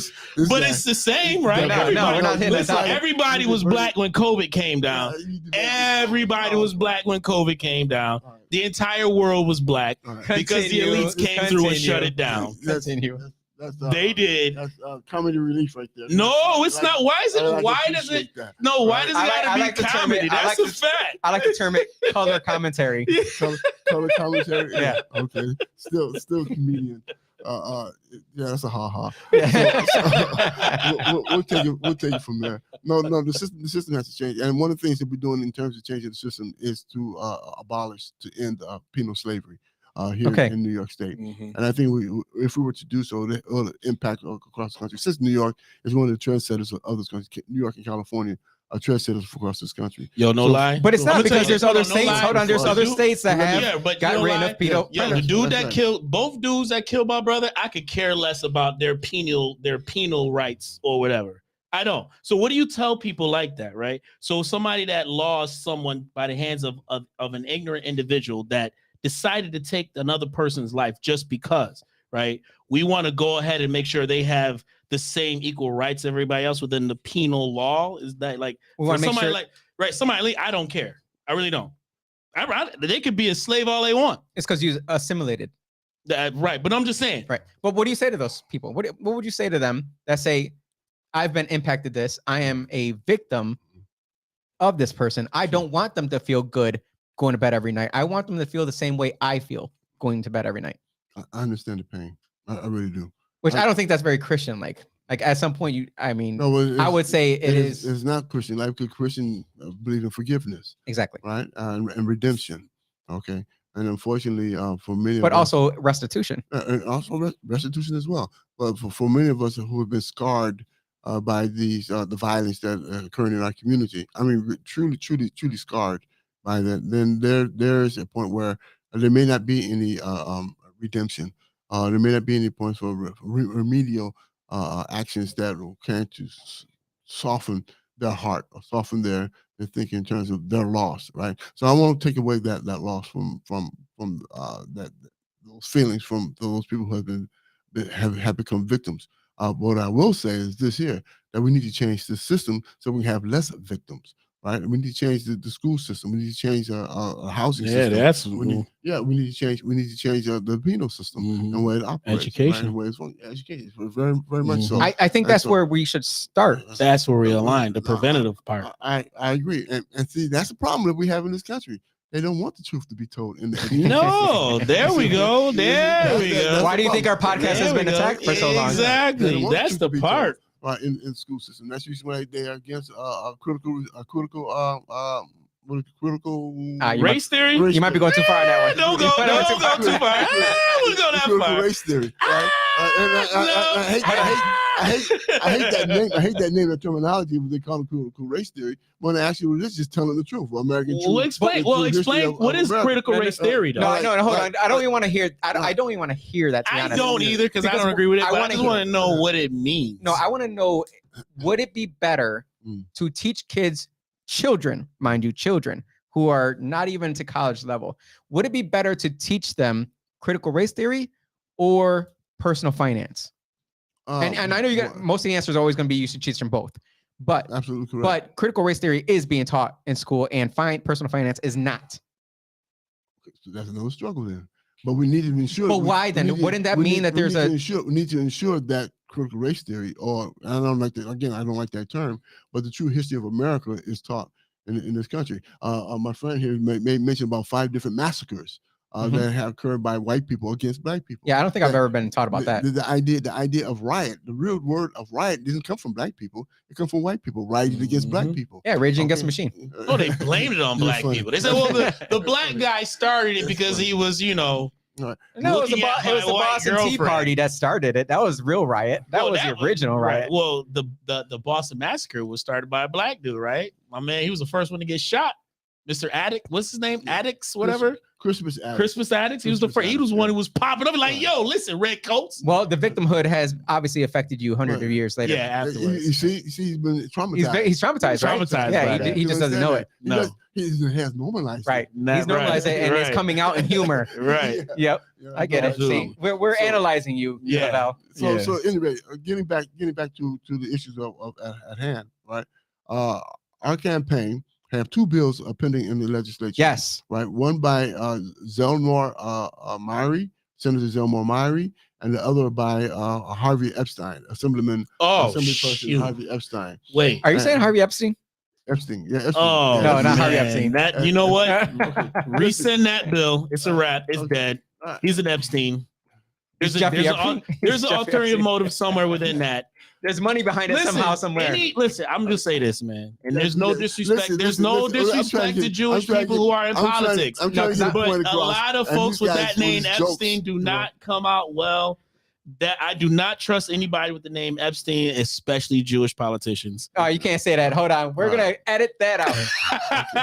But it's the same, right? No, we're not hitting that Listen, topic. everybody was black when COVID came down. Everybody was black when COVID came down. The entire world was black because the elites came through and shut it down. Continue. They did. That's comedy relief right there. No, it's not. Why is it? Why does it? appreciate that. No, why does it I gotta like be the term- comedy? I That's like a the- fact. I like to term it color commentary. Color commentary. Yeah. Okay. Still comedian. Yeah, that's a ha ha. We'll take it from there. No, the system has to change. And one of the things that we're doing in terms of changing the system is to to end penal slavery here Okay. in New York State. And I think if we were to do so, it will impact across the country. Since New York is one of the trendsetters of other countries, New York and California are trendsetters across this country. Yo, no So- lie. But it's I'ma not tell because you there's this. other Hold on, no states. lie. Hold on, there's Well, other you- states that have Yeah, but got you know rid why? of pedo. Yo, the That's dude that right. killed both dudes that killed my brother, I could care less about their penal rights or whatever. I don't. So what do you tell people like that, right? So somebody that lost someone by the hands of an ignorant individual that decided to take another person's life just because, right? We want to go ahead and make sure they have the same equal rights as everybody else within the penal law. Is that like We for want to make somebody sure like right? Somebody I don't care. I really don't. They could be a slave all they want. it's because you assimilated. Right, but I'm just saying. Right. But what do you say to those people? What would you say to them that say, I've been impacted this. I am a victim of this person. I don't want them to feel good going to bed every night. I want them to feel the same way I feel going to bed every night. I understand the pain. I really do. Which I don't think that's very Christian like. Like at some point I mean, No, well, I would say it is It's not Christian life because Christian believe in forgiveness, exactly. right, and redemption. Okay, and unfortunately, for many, But of us, also restitution. and also restitution as well. But for many of us who have been scarred by these the violence that occurred in our community, I mean, truly scarred by that, then there's a point where there may not be any redemption. There may not be any points for remedial actions that can to soften their heart or soften their thinking in terms of their loss, right? So I want to take away that loss from that those feelings from those people who have become victims. What I will say is this here, that we need to change the system so we can have less victims, right? We need to change the school system. We need to change our housing Yeah, system. that's we need to change the penal system and where it operates. Education. Right? Where it's education, very much so. I think And that's so- where we should start. That's where we align the preventative part. I agree, and see that's the problem that we have in this country. They don't want the truth to be told in the No, there we go. There we go. Why do you think our podcast has There we been go. attacked for so long? They Exactly. don't want That's truth the to be part. told, right, in the school system. That's usually why they are against critical You Race theory? race You might be going too far on that one. Don't go, You might don't have go went too far. I wouldn't go that critical far. race theory. Right? I hate that name. I hate that name and terminology. They call it critical race theory. When actually it's just telling the truth. American truth. Well, explain. the true history Explain. of What is America. critical race theory, though? No, Right, no, hold right, on. I don't even want to hear. I don't even want to hear that. To be I honest. don't either because I Because don't agree with it. I But I wanna just hear- want to know what it means. No, I want to know. Would it be better to teach children, mind you, children who are not even to college level? Would it be better to teach them critical race theory or personal finance? And I know you got most of the answer is always going to be you should teach them both, but absolutely correct. but critical race theory is being taught in school, and personal finance is not. So that's another struggle then. But we need to ensure. But why then? Wouldn't that mean that there's a? We need to ensure that critical race theory, or I don't like that. Again, I don't like that term. But the true history of America is taught in this country. My friend here made mention about 5 different massacres that have occurred by white people against black people. Yeah, I don't think I've ever been taught about that. The idea of riot, the real word of riot didn't come from black people. It comes from white people rioting against black people. Yeah, Rage Against the Machine. Oh, they blamed it on You're black funny. people. They said, well, the black guy started it because he was, No, it was the looking at my Boston white Tea girlfriend. Party that started it. That was real riot. That Well, was the original right. riot. Well, the Boston Massacre was started by a black dude, right? My man, he was the first one to get shot. Mr. Addict, what's his name? Addicts, whatever. Christmas Addicts. Christmas Addicts. He was the first. He was one who was popping up like, yo, listen, red coats. Well, the victimhood has obviously affected you hundreds of years later. Yeah, afterwards. You see, he's been traumatized. He's traumatized, right? Traumatized Yeah, by he that. just You doesn't know it. understand No. He has normalized. Right. Not He's normalized it, and it's Right. coming out in humor. Right. Yep, I get it. Absolutely. See, we're So- analyzing you, Yeah. Val. So, Yeah. so anyway, getting back to the issues at hand, right? Our campaign have 2 bills pending in the legislature. Yes. Right. One by Zelmore Myrie, Senator Zelmore Myrie, and the other by Harvey Epstein, Assemblyman Assemblyperson shoot. Harvey Epstein. Wait. Are you saying Harvey Epstein? Epstein, yeah. Epstein. Oh, yeah, No, not man. Harvey Epstein. That, you know what? Resend that bill. It's a wrap. It's Okay. dead. All right. He's an Epstein. There's It's Jeffrey an Epstein? there's an Jeffrey ulterior Epstein. motive somewhere within that. There's money behind it Listen, somehow, somewhere. Listen, I'm just say this, man. And there's no disrespect. Listen, there's listen, no listen. I'm trying disrespect to to get- Jewish I'm trying to people get- who are in I'm trying- politics. I'm trying to get the But point a across, lot of and folks these with guys that name use jokes, Epstein do you know. not come out well. That I do not trust anybody with the name Epstein, especially Jewish politicians. Oh, you can't say that. Hold on. We're All gonna edit that out.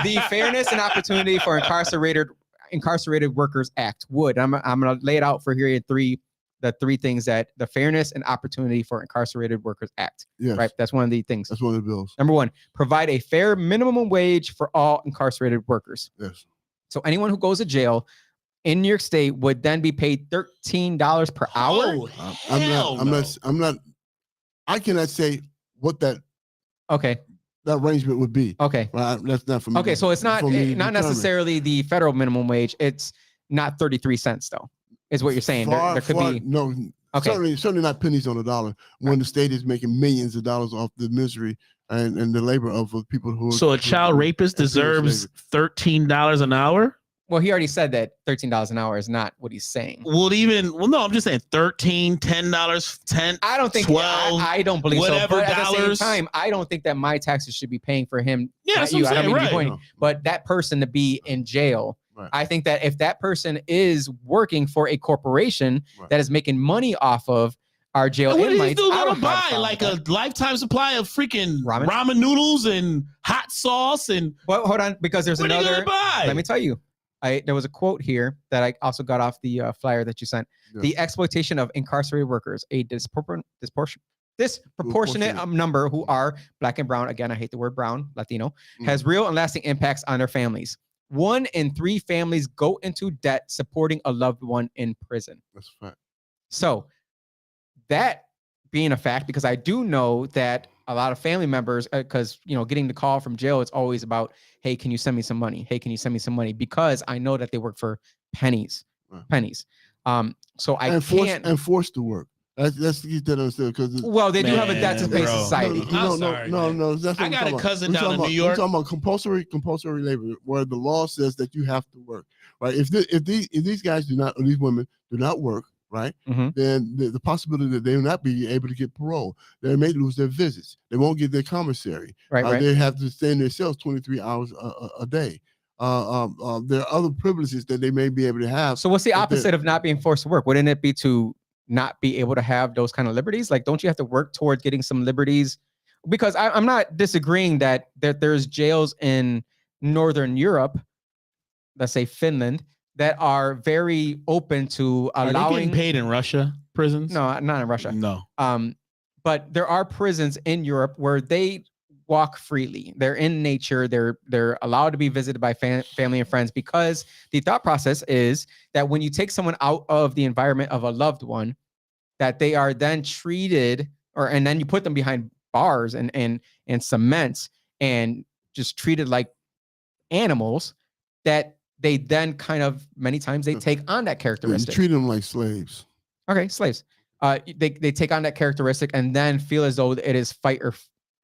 The Fairness and Opportunity for Incarcerated Workers Act would. I'm gonna lay it out for here the 3 things that the Fairness and Opportunity for Incarcerated Workers Act. Yes, Right. That's one of the things. that's one of the bills. Number 1, provide a fair minimum wage for all incarcerated workers. Yes. So anyone who goes to jail in New York State would then be paid $13 per hour. Oh, I'm not. I cannot say what that Okay. arrangement would be. Okay. Right? That's not for me. Okay. So it's not for me to not determine. necessarily the federal minimum wage. It's not 33 cents though, is what you're saying. There could be. No. Okay. Certainly not pennies on the dollar when the state is making millions of dollars off the misery and the labor of people who. So a child rapist deserves $13 an hour? Well, he already said that $13 an hour is not what he's saying. No, I'm just saying $13, $10, 10. I don't think 12, I don't believe whatever so. But at the same dollars. time, I don't think that my taxes should be paying for him. Yeah, not that's you. what I I'm don't mean saying, to be right. pointing, but that person to be in jail. Right. I think that if that person is working for a corporation Right. that is making money off of our jail And what did he inmates, do? I Go don't to have a buy problem like with a lifetime supply of freaking Ramen? ramen noodles and hot sauce and Well, hold on, because there's what are you another. gonna buy? Let me tell you, there was a quote here that I also got off the flyer that you sent. Yeah. The exploitation of incarcerated workers, a disproportionate Disproportionate. number who are Black and brown. Again, I hate the word brown, Latino, Mm. has real and lasting impacts on their families. 1 in 3 families go into debt supporting a loved one in prison. That's a fact. So that being a fact, because I do know that a lot of family members, because getting the call from jail, it's always about, hey, can you send me some money? Hey, can you send me some money? Because I know that they work for pennies. Right. So I can't. and forced to work. That's get that understood because Well, they do have a Man, debt-based bro. society. I'm sorry, man. That's what I I'm got talking a about. cousin We're down talking in about- New York. We're talking about compulsory labor, where the law says that you have to work, right? If these guys do not, or these women do not work, right, Mhm. then the possibility that they will not be able to get parole, they may lose their visits, they won't get their commissary, Right. they have to stay in their cells 23 hours a day. There are other privileges that they may be able to have. So what's the But the- opposite of not being forced to work? Wouldn't it be to not be able to have those kind of liberties? Like, don't you have to work towards getting some liberties? Because I'm not disagreeing that there's jails in Northern Europe, let's say Finland, that are very open to Are they allowing. getting paid in Russia prisons? No, not in Russia. No. But there are prisons in Europe where they walk freely. They're in nature. They're allowed to be visited by family and friends, because the thought process is that when you take someone out of the environment of a loved one, that they are then treated, and then you put them behind bars and cements and just treated like animals, that they then kind of many times they take on that you characteristic. treat them like slaves. Okay, slaves. They take on that characteristic and then feel as though it is fight or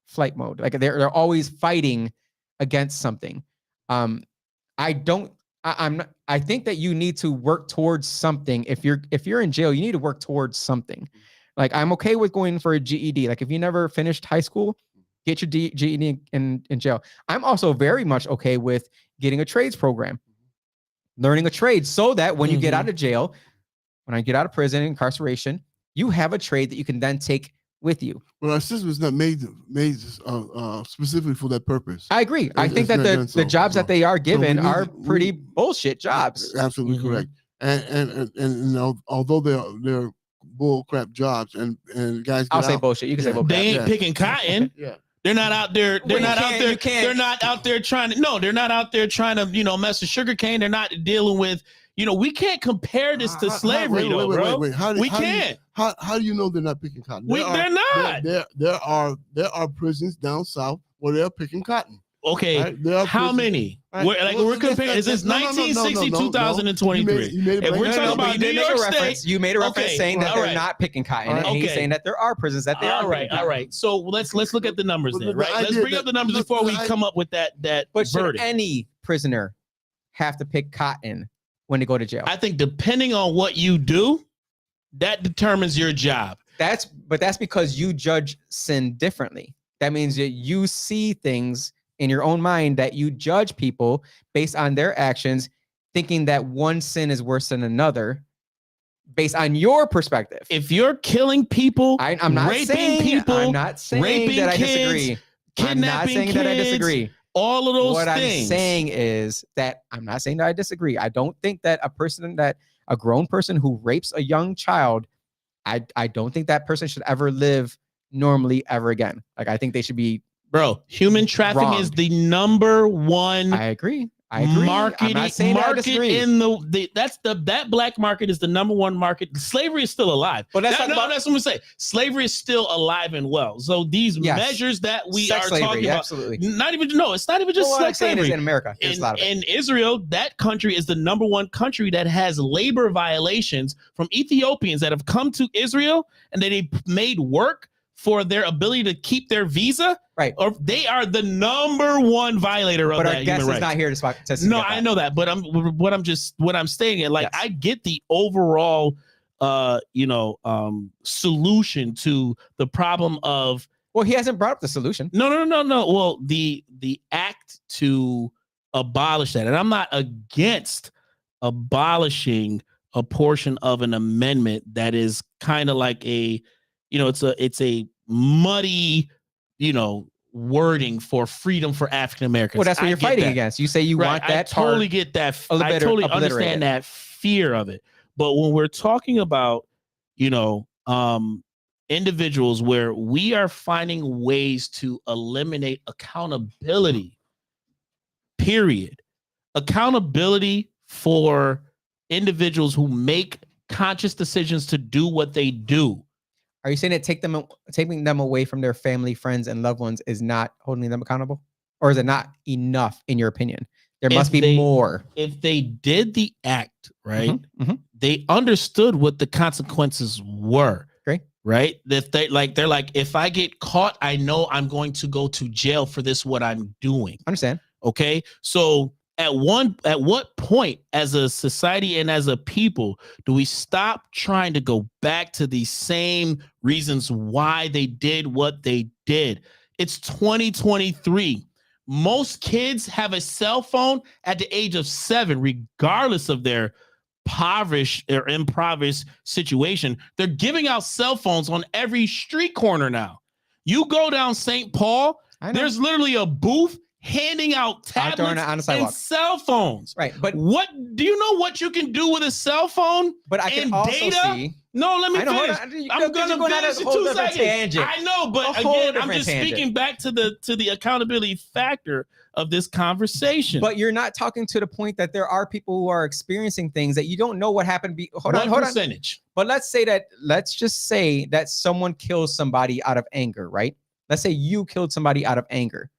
flight mode. Like they're always fighting against something. I think that you need to work towards something. If you're in jail, you need to work towards something. Like, I'm okay with going for a GED. Like, if you never finished high school, get your GED in jail. I'm also very much okay with getting a trades program, learning a trade, so that when you get out of jail, when I get out of prison, incarceration, you have a trade that you can then take with you. Well, our system is not made specifically for that purpose. I agree. I think that the jobs that they are given are pretty bullshit jobs. Absolutely correct. And although they're bull crap jobs, and guys, I'll say bullshit. You can say bull crap. They ain't picking cotton. Yeah. They're not out there. They're Well, not out there. They're not out there trying to. No, they're not out there trying to, mess with sugarcane. They're not dealing with. We can't compare this to slavery, Wait. How do you know they're not picking cotton? They're not. There are prisons down south where they're picking cotton. Okay, right? How many? Right. We're comparing. Is this 1960, 2023? If we're talking about New York State, you made a reference saying that they're not picking cotton, and he's saying that there are prisons that they are. All right. So let's look at the numbers then. Right. Let's bring up the numbers before we come up with that But should verdict. any prisoner have to pick cotton when they go to jail? I think depending on what you do, that determines your job. That's because you judge sin differently. That means that you see things in your own mind, that you judge people based on their actions, thinking that one sin is worse than another based on your perspective. If you're killing people, I'm not raping saying, people, I'm not saying raping that kids, I disagree. kidnapping I'm not saying kids, that I disagree. all of those what things. I'm saying is that I'm not saying that I disagree. I don't think that a grown person who rapes a young child, I don't think that person should ever live normally ever again. Like, I think they should be. Bro, human trafficking is the number one. I agree. I'm not saying that I disagree. That black market is the number one market. Slavery is still alive. But that's what I'm gonna say. Slavery is still alive and well. So these measures that we sex are slavery, talking about, absolutely. It's not even just sex slavery. In America, In Israel, that country is the number one country that has labor violations from Ethiopians that have come to Israel and they made work for their ability to keep their visa, right? Or they are the number one violator of that. But our guest is not here to no, I know that, but what I'm saying is, like, yes. I get the overall, solution to the problem of. Well, he hasn't brought up the solution. No. Well, the act to abolish that, and I'm not against abolishing a portion of an amendment that is kind of like a. It's a muddy, wording for freedom for African Americans. Well, that's what you're fighting against. You say you want that. I totally get that. I totally understand that fear of it. But when we're talking about, individuals where we are finding ways to eliminate accountability, period. Accountability for individuals who make conscious decisions to do what they do. Are you saying that taking them away from their family, friends, and loved ones is not holding them accountable? Or is it not enough, in your opinion? There must be more. If they did the act, right, they understood what the consequences were. Great. Right? If they're like, if I get caught, I know I'm going to go to jail for this, what I'm doing. Understand. Okay. So at what point as a society and as a people do we stop trying to go back to the same reasons why they did what they did? It's 2023. Most kids have a cell phone at the age of 7, regardless of their impoverished situation. They're giving out cell phones on every street corner now. You go down St. Paul, there's literally a booth handing out tablets and cell phones. Right. But what do you know what you can do with a cell phone? But I can also see. No, let me finish. I'm gonna finish in 2 seconds. Tangent. I know, but again, I'm just speaking back to the accountability factor of this conversation. But you're not talking to the point that there are people who are experiencing things that you don't know what happened. Hold on. But let's just say that someone kills somebody out of anger, right? Let's say you killed somebody out of anger.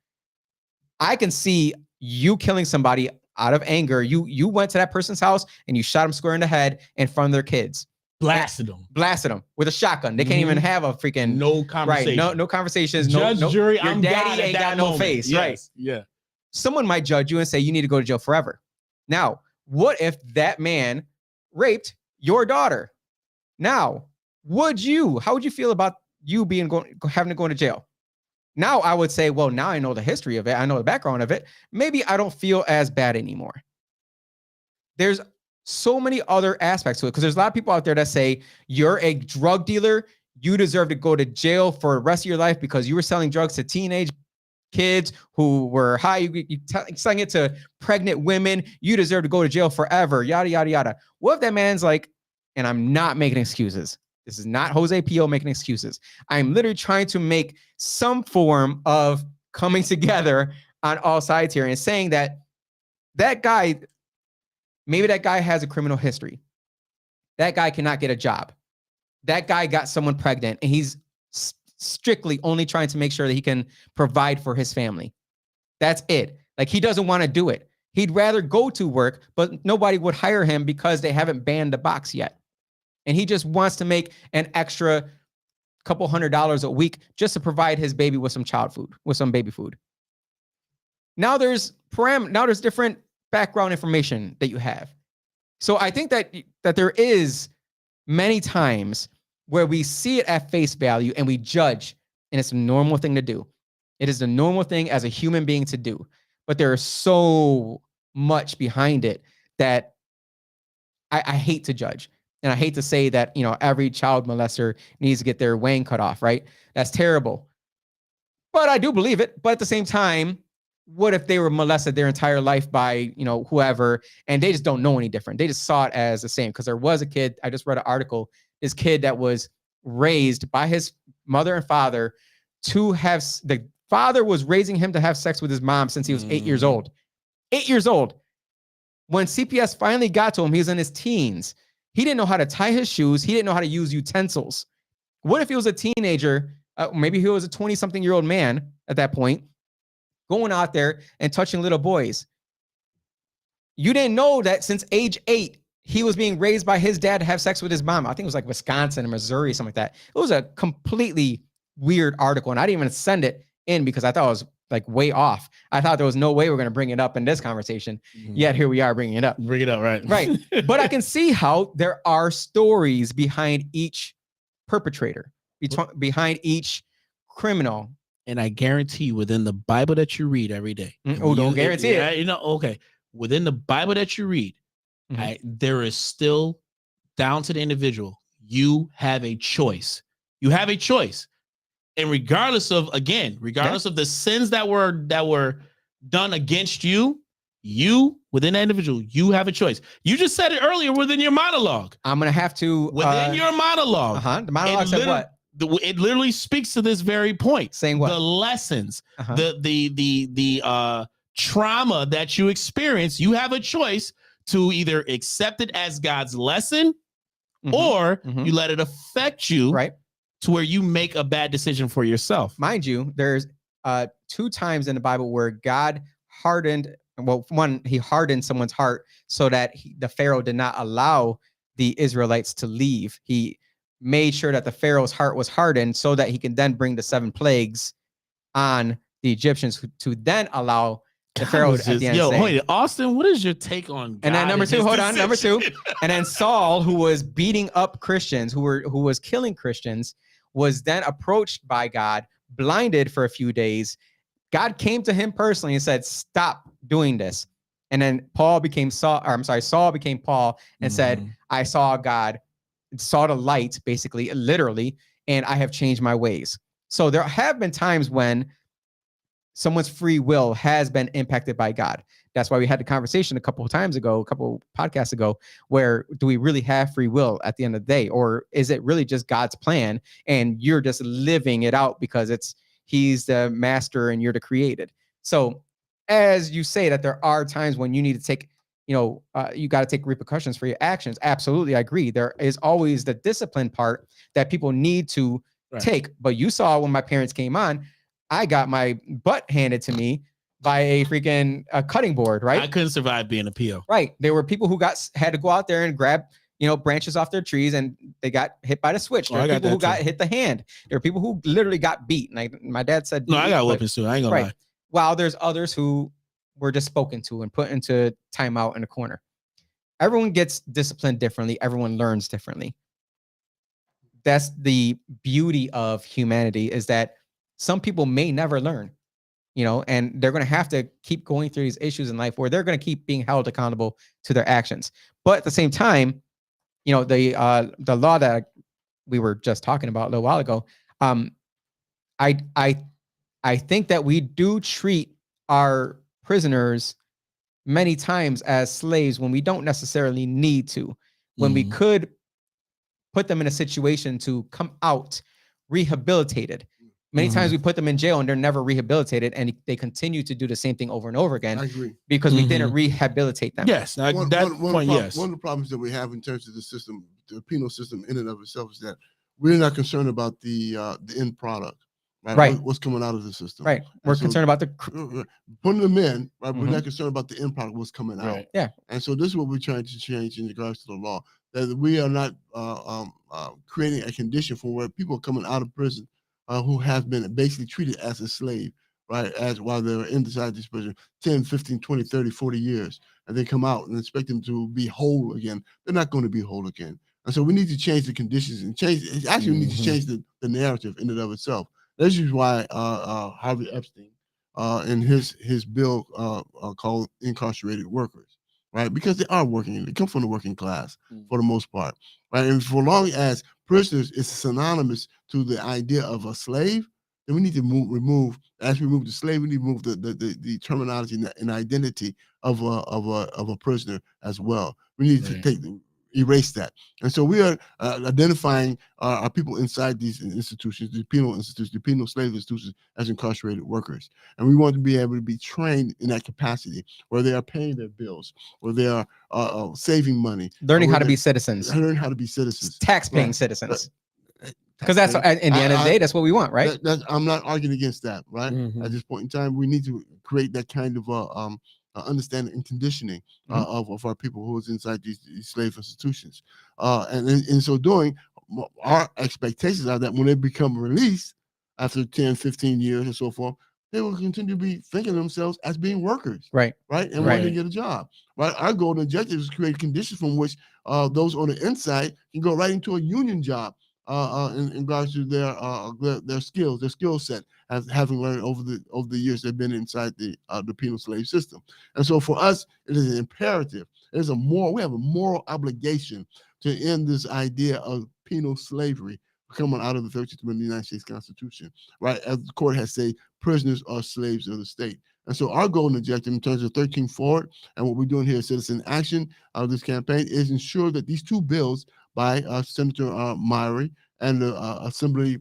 I can see you killing somebody out of anger. You went to that person's house and you shot them square in the head in front of their kids. Blasted them with a shotgun. They can't even have a freaking no conversation. Right? No conversations. Judge, jury. Your daddy ain't got no face. Yes. Right? Yeah. someone might judge you and say you need to go to jail forever. Now, what if that man raped your daughter? Now, how would you feel about you having to go into jail? Now I would say, well, now I know the history of it. I know the background of it. Maybe I don't feel as bad anymore. There's so many other aspects to it because there's a lot of people out there that say you're a drug dealer. You deserve to go to jail for the rest of your life because you were selling drugs to teenage kids who were high. You selling it to pregnant women. You deserve to go to jail forever. Yada, yada, yada. What if that man's like, and I'm not making excuses. This is not Jose P.O. making excuses. I'm literally trying to make some form of coming together on all sides here and saying that guy, maybe that guy has a criminal history. That guy cannot get a job. That guy got someone pregnant and he's strictly only trying to make sure that he can provide for his family. That's it. Like he doesn't want to do it. He'd rather go to work, but nobody would hire him because they haven't banned the box yet. And he just wants to make an extra couple $100 a week just to provide his baby with some baby food. Now there's different background information that you have. So I think that there is many times where we see it at face value and we judge, and it's a normal thing to do. It is the normal thing as a human being to do. But there is so much behind it that I hate to judge. And I hate to say that, every child molester needs to get their wang cut off, right? That's terrible. But I do believe it. But at the same time, what if they were molested their entire life by, whoever, and they just don't know any different? They just saw it as the same. Because there was a kid, I just read an article, this kid that was raised by his mother and father the father was raising him to have sex with his mom since he was 8 years old. 8 years old. When CPS finally got to him, he was in his teens. He didn't know how to tie his shoes. He didn't know how to use utensils. What if he was a teenager? Maybe he was a 20-something-year-old man at that point, going out there and touching little boys. You didn't know that since age 8, he was being raised by his dad to have sex with his mom. I think it was like Wisconsin or Missouri, something like that. It was a completely weird article, and I didn't even send it in because I thought it was like way off. I thought there was no way we're going to bring it up in this conversation. Yet here we are bringing it up. Bring it up, right? Right. But I can see how there are stories behind each perpetrator, behind each criminal. And I guarantee you, within the Bible that you read every day. Don't guarantee it. Okay. Within the Bible that you read, there is still, down to the individual, you have a choice. You have a choice. And regardless of the sins that were done against you, within that individual, you have a choice. You just said it earlier within your monologue. I'm going to have to. Within your monologue. The monologue said what? It literally speaks to this very point. Saying what? The lessons, the trauma that you experience, you have a choice to either accept it as God's lesson or you let it affect you. Right. To where you make a bad decision for yourself. Mind you, there's 2 times in the Bible where God hardened, he hardened someone's heart so that the Pharaoh did not allow the Israelites to leave. He made sure that the Pharaoh's heart was hardened so that he can then bring the 7 plagues on the Egyptians to then allow the Pharaoh at the end to say, wait, Austin, what is your take on God? And then number 2, number 2. And then Saul, who was beating up Christians, who was killing Christians, was then approached by God, blinded for a few days. God came to him personally and said, stop doing this. And then Saul became Paul and said, I saw God, saw the light, basically, literally, and I have changed my ways. So there have been times when someone's free will has been impacted by God. That's why we had the conversation a couple podcasts ago, where do we really have free will at the end of the day? Or is it really just God's plan and you're just living it out because he's the master and you're the created? So as you say that there are times when you need to take, you got to take repercussions for your actions. Absolutely. I agree. There is always the discipline part that people need to take. But you saw when my parents came on, I got my butt handed to me by a freaking cutting board, right? I couldn't survive being a PO. Right. There were people who had to go out there and grab, branches off their trees and they got hit by the switch. There were people who got hit the hand. There were people who literally got beat. Like my dad said, no, I got whippings too. I ain't gonna lie. While there's others who were just spoken to and put into timeout in a corner. Everyone gets disciplined differently. Everyone learns differently. That's the beauty of humanity, is that some people may never learn, and they're going to have to keep going through these issues in life where they're going to keep being held accountable to their actions. But at the same time, the law that we were just talking about a little while ago, I think that we do treat our prisoners many times as slaves when we don't necessarily need to, when we could put them in a situation to come out rehabilitated. Many times we put them in jail and they're never rehabilitated, and they continue to do the same thing over and over again I agree. because we didn't rehabilitate them. Yes, One yes. of the problems that we have in terms of the system, the penal system in and of itself, is that we're not concerned about the end product, right? Right. What's coming out of the system, Right. We're so concerned about the putting them in, right? We're not concerned about the end product, what's coming out. Right. Yeah. And so this is what we're trying to change in regards to the law, that we are not creating a condition for where people are coming out of prison who have been basically treated as a slave, right? As while they're inside this prison 10, 15, 20, 30, 40 years, and they come out and expect them to be whole again. They're not going to be whole again. And so we need to change the conditions and we need to change the narrative in and of itself. This is why Harvey Epstein in his bill called incarcerated workers, right? Because they are working, they come from the working class for the most part, right? And for long as prisoners is synonymous to the idea of a slave, then we need to remove the slave, we need to remove the terminology and identity of a prisoner as well. We need to erase that. And so we are identifying our people inside these institutions, the penal institutions, the penal slave institutions, as incarcerated workers. And we want to be able to be trained in that capacity where they are paying their bills, where they are saving money. learning how to be citizens, Learning how to be citizens. tax-paying citizens. Because that's, in the end of the day, that's what we want, right? I'm not arguing against that, right? At this point in time, we need to create that kind of understanding and conditioning of our people who is inside these slave institutions. And in so doing, our expectations are that when they become released after 10, 15 years or so forth, they will continue to be thinking of themselves as being workers, right? And wanting to get a job, right? Our goal and objective is to create conditions from which those on the inside can go right into a union job in regards to their skills, their skill set, as having learned over the years they've been inside the penal slave system. And so for us, it is an imperative. We have a moral obligation to end this idea of penal slavery coming out of the 13th Amendment of the United States Constitution, right? As the court has said, prisoners are slaves of the state. And so our goal and objective in terms of 13 Forward and what we're doing here at Citizen Action out of this campaign is ensure that these two bills by Senator Myrie and the Assembly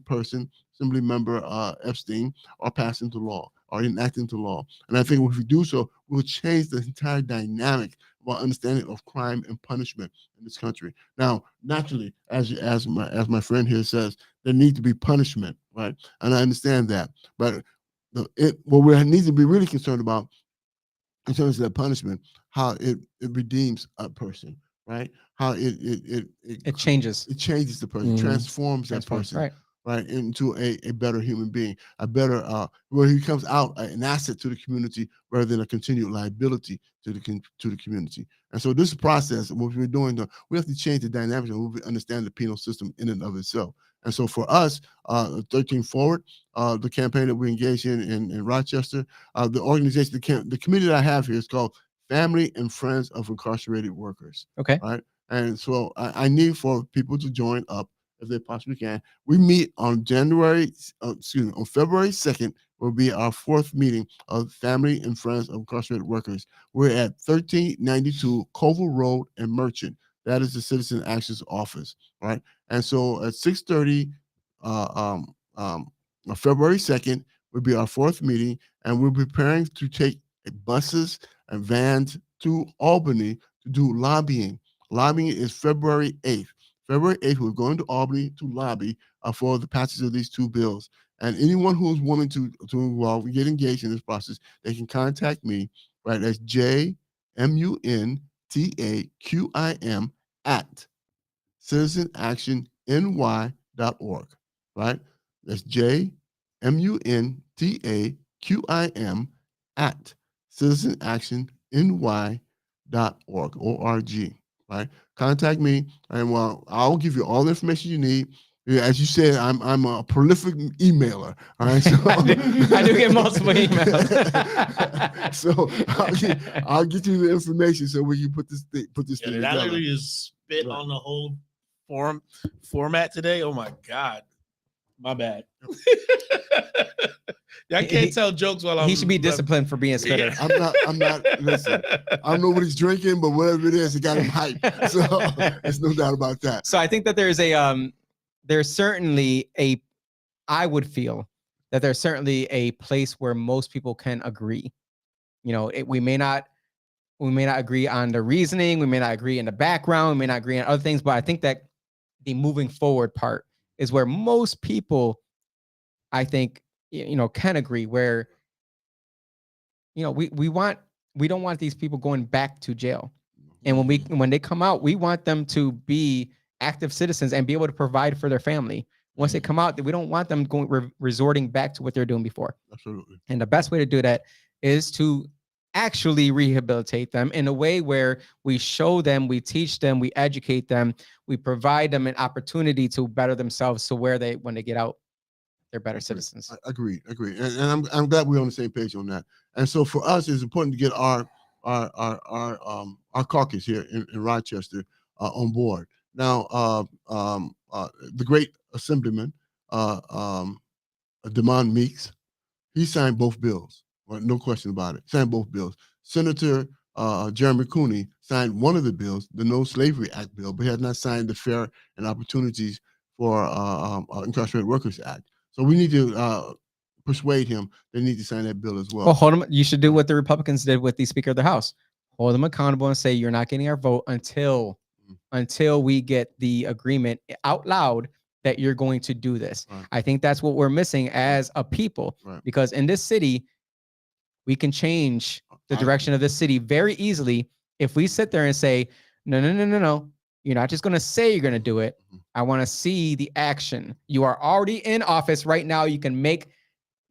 member Epstein are passed into law, are enacted into law. And I think if we do so, we'll change the entire dynamic of our understanding of crime and punishment in this country. Now, naturally, as my friend here says, there needs to be punishment, right? And I understand that. But what we need to be really concerned about in terms of that punishment, how it redeems a person, right? How it changes. It changes the person, transforms that person, right, into a better human being, a better where he comes out an asset to the community rather than a continued liability to the community. And so this process, what we're doing, we have to change the dynamics and we understand the penal system in and of itself. And so for us, 13 Forward, the campaign that we engage in Rochester, the organization, the committee that I have here is called Family and Friends of Incarcerated Workers. Okay. Right. And so I need for people to join up if they possibly can. We meet on February 2nd will be our fourth meeting of Family and Friends of Incarcerated Workers. We're at 1392 Colville Road in Merchant. That is the Citizen Actions office, right? And so at 6:30, February 2nd will be our fourth meeting, and we're preparing to take buses and vans to Albany to do lobbying. Lobbying is February 8th. February 8th, we're going to Albany to lobby for the passage of these two bills. And anyone who's willing to involve, get engaged in this process, they can contact me, right? That's JMUNTAQIM at citizenactionny.org, right? That's JMUNTAQIM at citizenactionny.org, right? Contact me, and well, I'll give you all the information you need. Yeah, as you said, I'm a prolific emailer. All right, so I do get multiple emails. so I'll get you the information so we can put this thing Yeah, that together. literally is spit Right. on the whole format today. Oh my god, my bad. I can't tell jokes while I'm. He should be disciplined for being a spitter. Yeah. I'm not. Listen, I don't know what he's drinking, but whatever it is, it got him hyped. So there's no doubt about that. So I think that there's certainly I would feel that there's certainly a place where most people can agree. You know, we may not agree on the reasoning, we may not agree in the background, we may not agree on other things, but I think that the moving forward part is where most people, I think, can agree, where, we don't want these people going back to jail. And when they come out, we want them to be active citizens and be able to provide for their family. Once they come out, we don't want them resorting back to what they're doing before. Absolutely. And the best way to do that is to actually rehabilitate them in a way where we show them, we teach them, we educate them, we provide them an opportunity to better themselves, so when they get out, they're better citizens. Agreed. And I'm glad we're on the same page on that. And so for us, it's important to get our caucus here in Rochester on board. Now, the great Assemblyman Demond Meeks, he signed both bills. Right? No question about it. Signed both bills. Senator Jeremy Cooney signed one of the bills, the No Slavery Act bill, but he has not signed the Fair and Opportunities for Incarcerated Workers Act. So we need to persuade him they need to sign that bill as well. Well, hold them. You should do what the Republicans did with the Speaker of the House. Hold them accountable and say, you're not getting our vote until we get the agreement out loud that you're going to do this. Right. I think that's what we're missing as a people, Right. because in this city, we can change the direction of this city very easily if we sit there and say, no. You're not just going to say you're going to do it. I want to see the action. You are already in office right now. You can make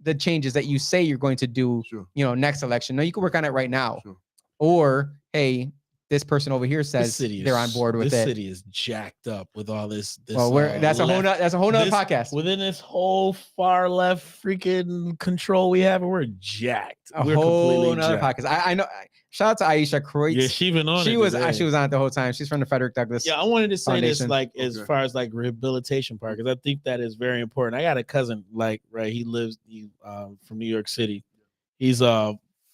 the changes that you say you're going to do, Sure. Next election. No, you can work on it right now. Sure. Or, hey, this person over here says they're on board with it. This city is jacked up with all this. Well, that's a whole nother podcast. Within this whole far left freaking control we have, we're jacked. A We're whole nother jacked. podcast. I know. Shout out to Aisha Kreutz. Yeah, she been on. She was on it the whole time. She's from the Frederick Douglass. Yeah, I wanted to say this, Foundation. as far as rehabilitation part, because I think that is very important. I got a cousin, right? He lives from New York City. He's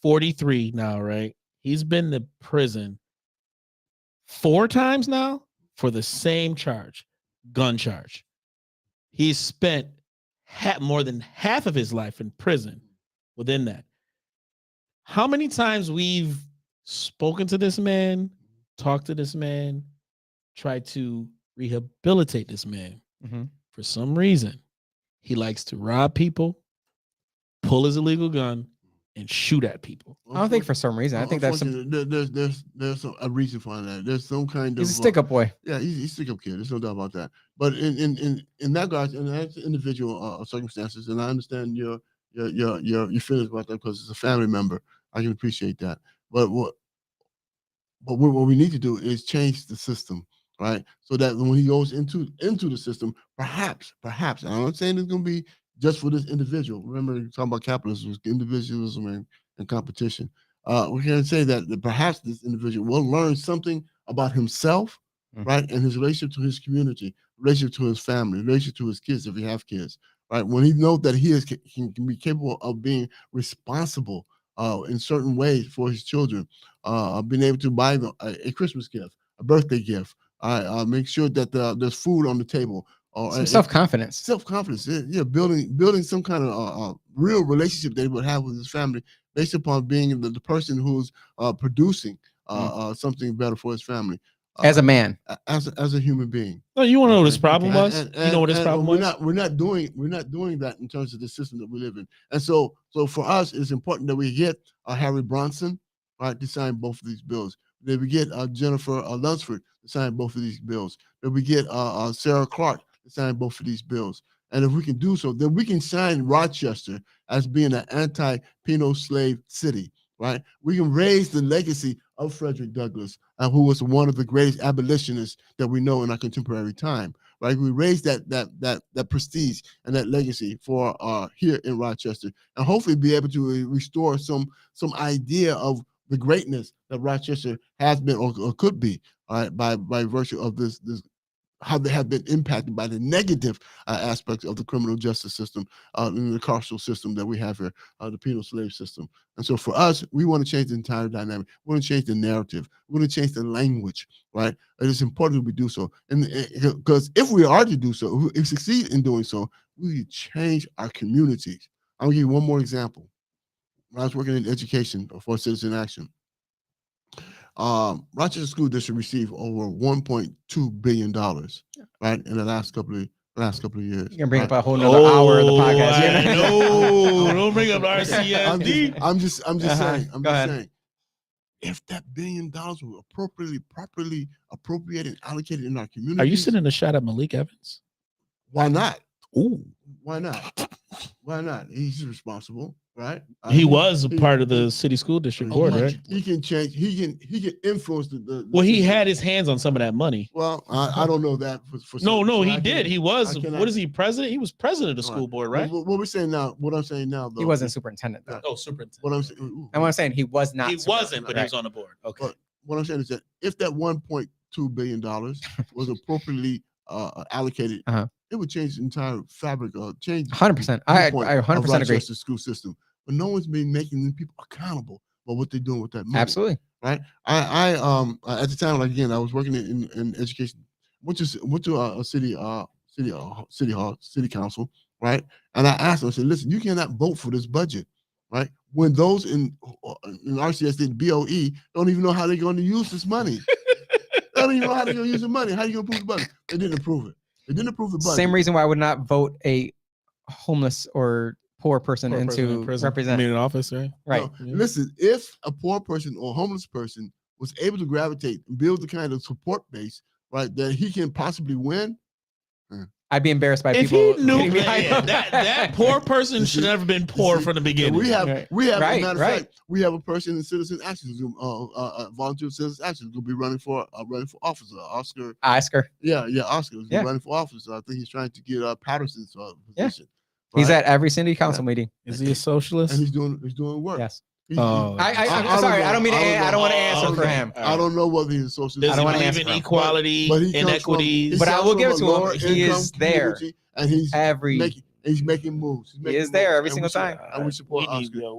43 now, right? He's been to prison 4 times now for the same charge, gun charge. He's spent more than half of his life in prison within that. How many times we've spoken to this man, talked to this man, tried to rehabilitate this man. For some reason, he likes to rob people, pull his illegal gun, and shoot at people. I don't think for some reason. I think that's there's a reason for that. There's some kind of he's a stick-up boy. Yeah, he's a stick-up kid. There's no doubt about that. But in that regard, and that's individual circumstances, and I understand your feelings about that because it's a family member. I can appreciate that. But what we need to do is change the system, right? So that when he goes into the system, perhaps, and I'm not saying it's going to be just for this individual. Remember, you're talking about capitalism, individualism, and competition. We can say that perhaps this individual will learn something about himself, right, and his relationship to his community, relationship to his family, relationship to his kids if he have kids, right? When he knows that he can be capable of being responsible in certain ways for his children, being able to buy them a Christmas gift, a birthday gift, make sure that there's food on the table. Some self-confidence. Self-confidence, yeah, building some kind of real relationship that he would have with his family based upon being the person who's producing something better for his family. As a man. As a human being. No, you want to know what his problem was? You know what his problem was? We're not doing that in terms of the system that we live in. And so for us, it's important that we get Harry Bronson, right, to sign both of these bills. That we get Jennifer Lunsford to sign both of these bills. That we get Sarah Clark to sign both of these bills. And if we can do so, then we can sign Rochester as being an anti-penal slave city. right? We can raise the legacy of Frederick Douglass, who was one of the greatest abolitionists that we know in our contemporary time, right? We raise that prestige and that legacy for here in Rochester, and hopefully be able to restore some idea of the greatness that Rochester has been or could be, all right, by virtue of this how they have been impacted by the negative aspects of the criminal justice system and the carceral system that we have here, the penal slave system. And so for us, we want to change the entire dynamic. We want to change the narrative. We want to change the language, right? It is important that we do so. And because if we are to do so, if we succeed in doing so, we change our communities. I'll give you one more example. When I was working in education for Citizen Action, Rochester School District received over $1.2 billion, right, in the last couple of years. You can bring right? up a whole nother hour of the Oh, podcast. No, don't bring up RCSD. I'm just saying. I'm Go just ahead. saying. If that $1 billion was properly appropriated and allocated in our community, Are you sending a shot at Malik Evans? why not? Ooh, Why not? Why not? He's responsible, right? he was a part of the city school district board, right? He can change. He can influence the Well, he system. had his hands on some of that money. Well, I don't know that for No, certain, no, so he I did. cannot- He was. I cannot- What is he? President? He was president of the All school board, right? What we're saying now, what I'm saying now, though, He wasn't superintendent though. Oh, superintendent. What I'm saying, ooh, And what I'm saying, he was not. He wasn't, but he Right. was on the board. Okay. But what I'm saying is that if that $1.2 billion was appropriately allocated, Uh-huh. it would change the entire fabric, change 100%. I viewpoint 100% of agree. Rochester school system. But no one's been making the people accountable for what they're doing with that money. Absolutely. Right. I at the time, like again, I was working in education. Went to a city council, right? And I asked them, I said, listen, you cannot vote for this budget, right? When those in RCSD, BOE don't even know how they're going to use this money. They don't even know how they're going to use the money. How are you going to approve the budget? They didn't approve it. They didn't approve the budget. Same reason why I would not vote a homeless or poor person Poor person in into prison. represent. I mean, in office, right? Right. No, Yeah. listen, if a poor person or homeless person was able to gravitate and build the kind of support base, right, that he can possibly win, I'd be embarrassed by If people. he knew getting behind him. that poor person should never been poor from the beginning. we have, Right. as Right, a matter of right. fact, we have a person in Citizen Action, volunteer Citizen Action, who's going to be running for office. Oscar, Oscar. Oscar is Yeah. running for office. I think he's trying to get Patterson's Yeah. position. He's right? at every city council meeting. Is he a socialist? and he's doing work. Yes. He- Oh. I'm sorry. I don't mean to. I don't want to answer for Okay. him. I don't know whether he's a socialist. Does I he don't wanna believe answer in for him. equality, But he comes inequities? From, But I will comes give from it to a him. lower He is income there. community, and he's Every making moves. He's He making is there every moves, single time. And we support we Oscar.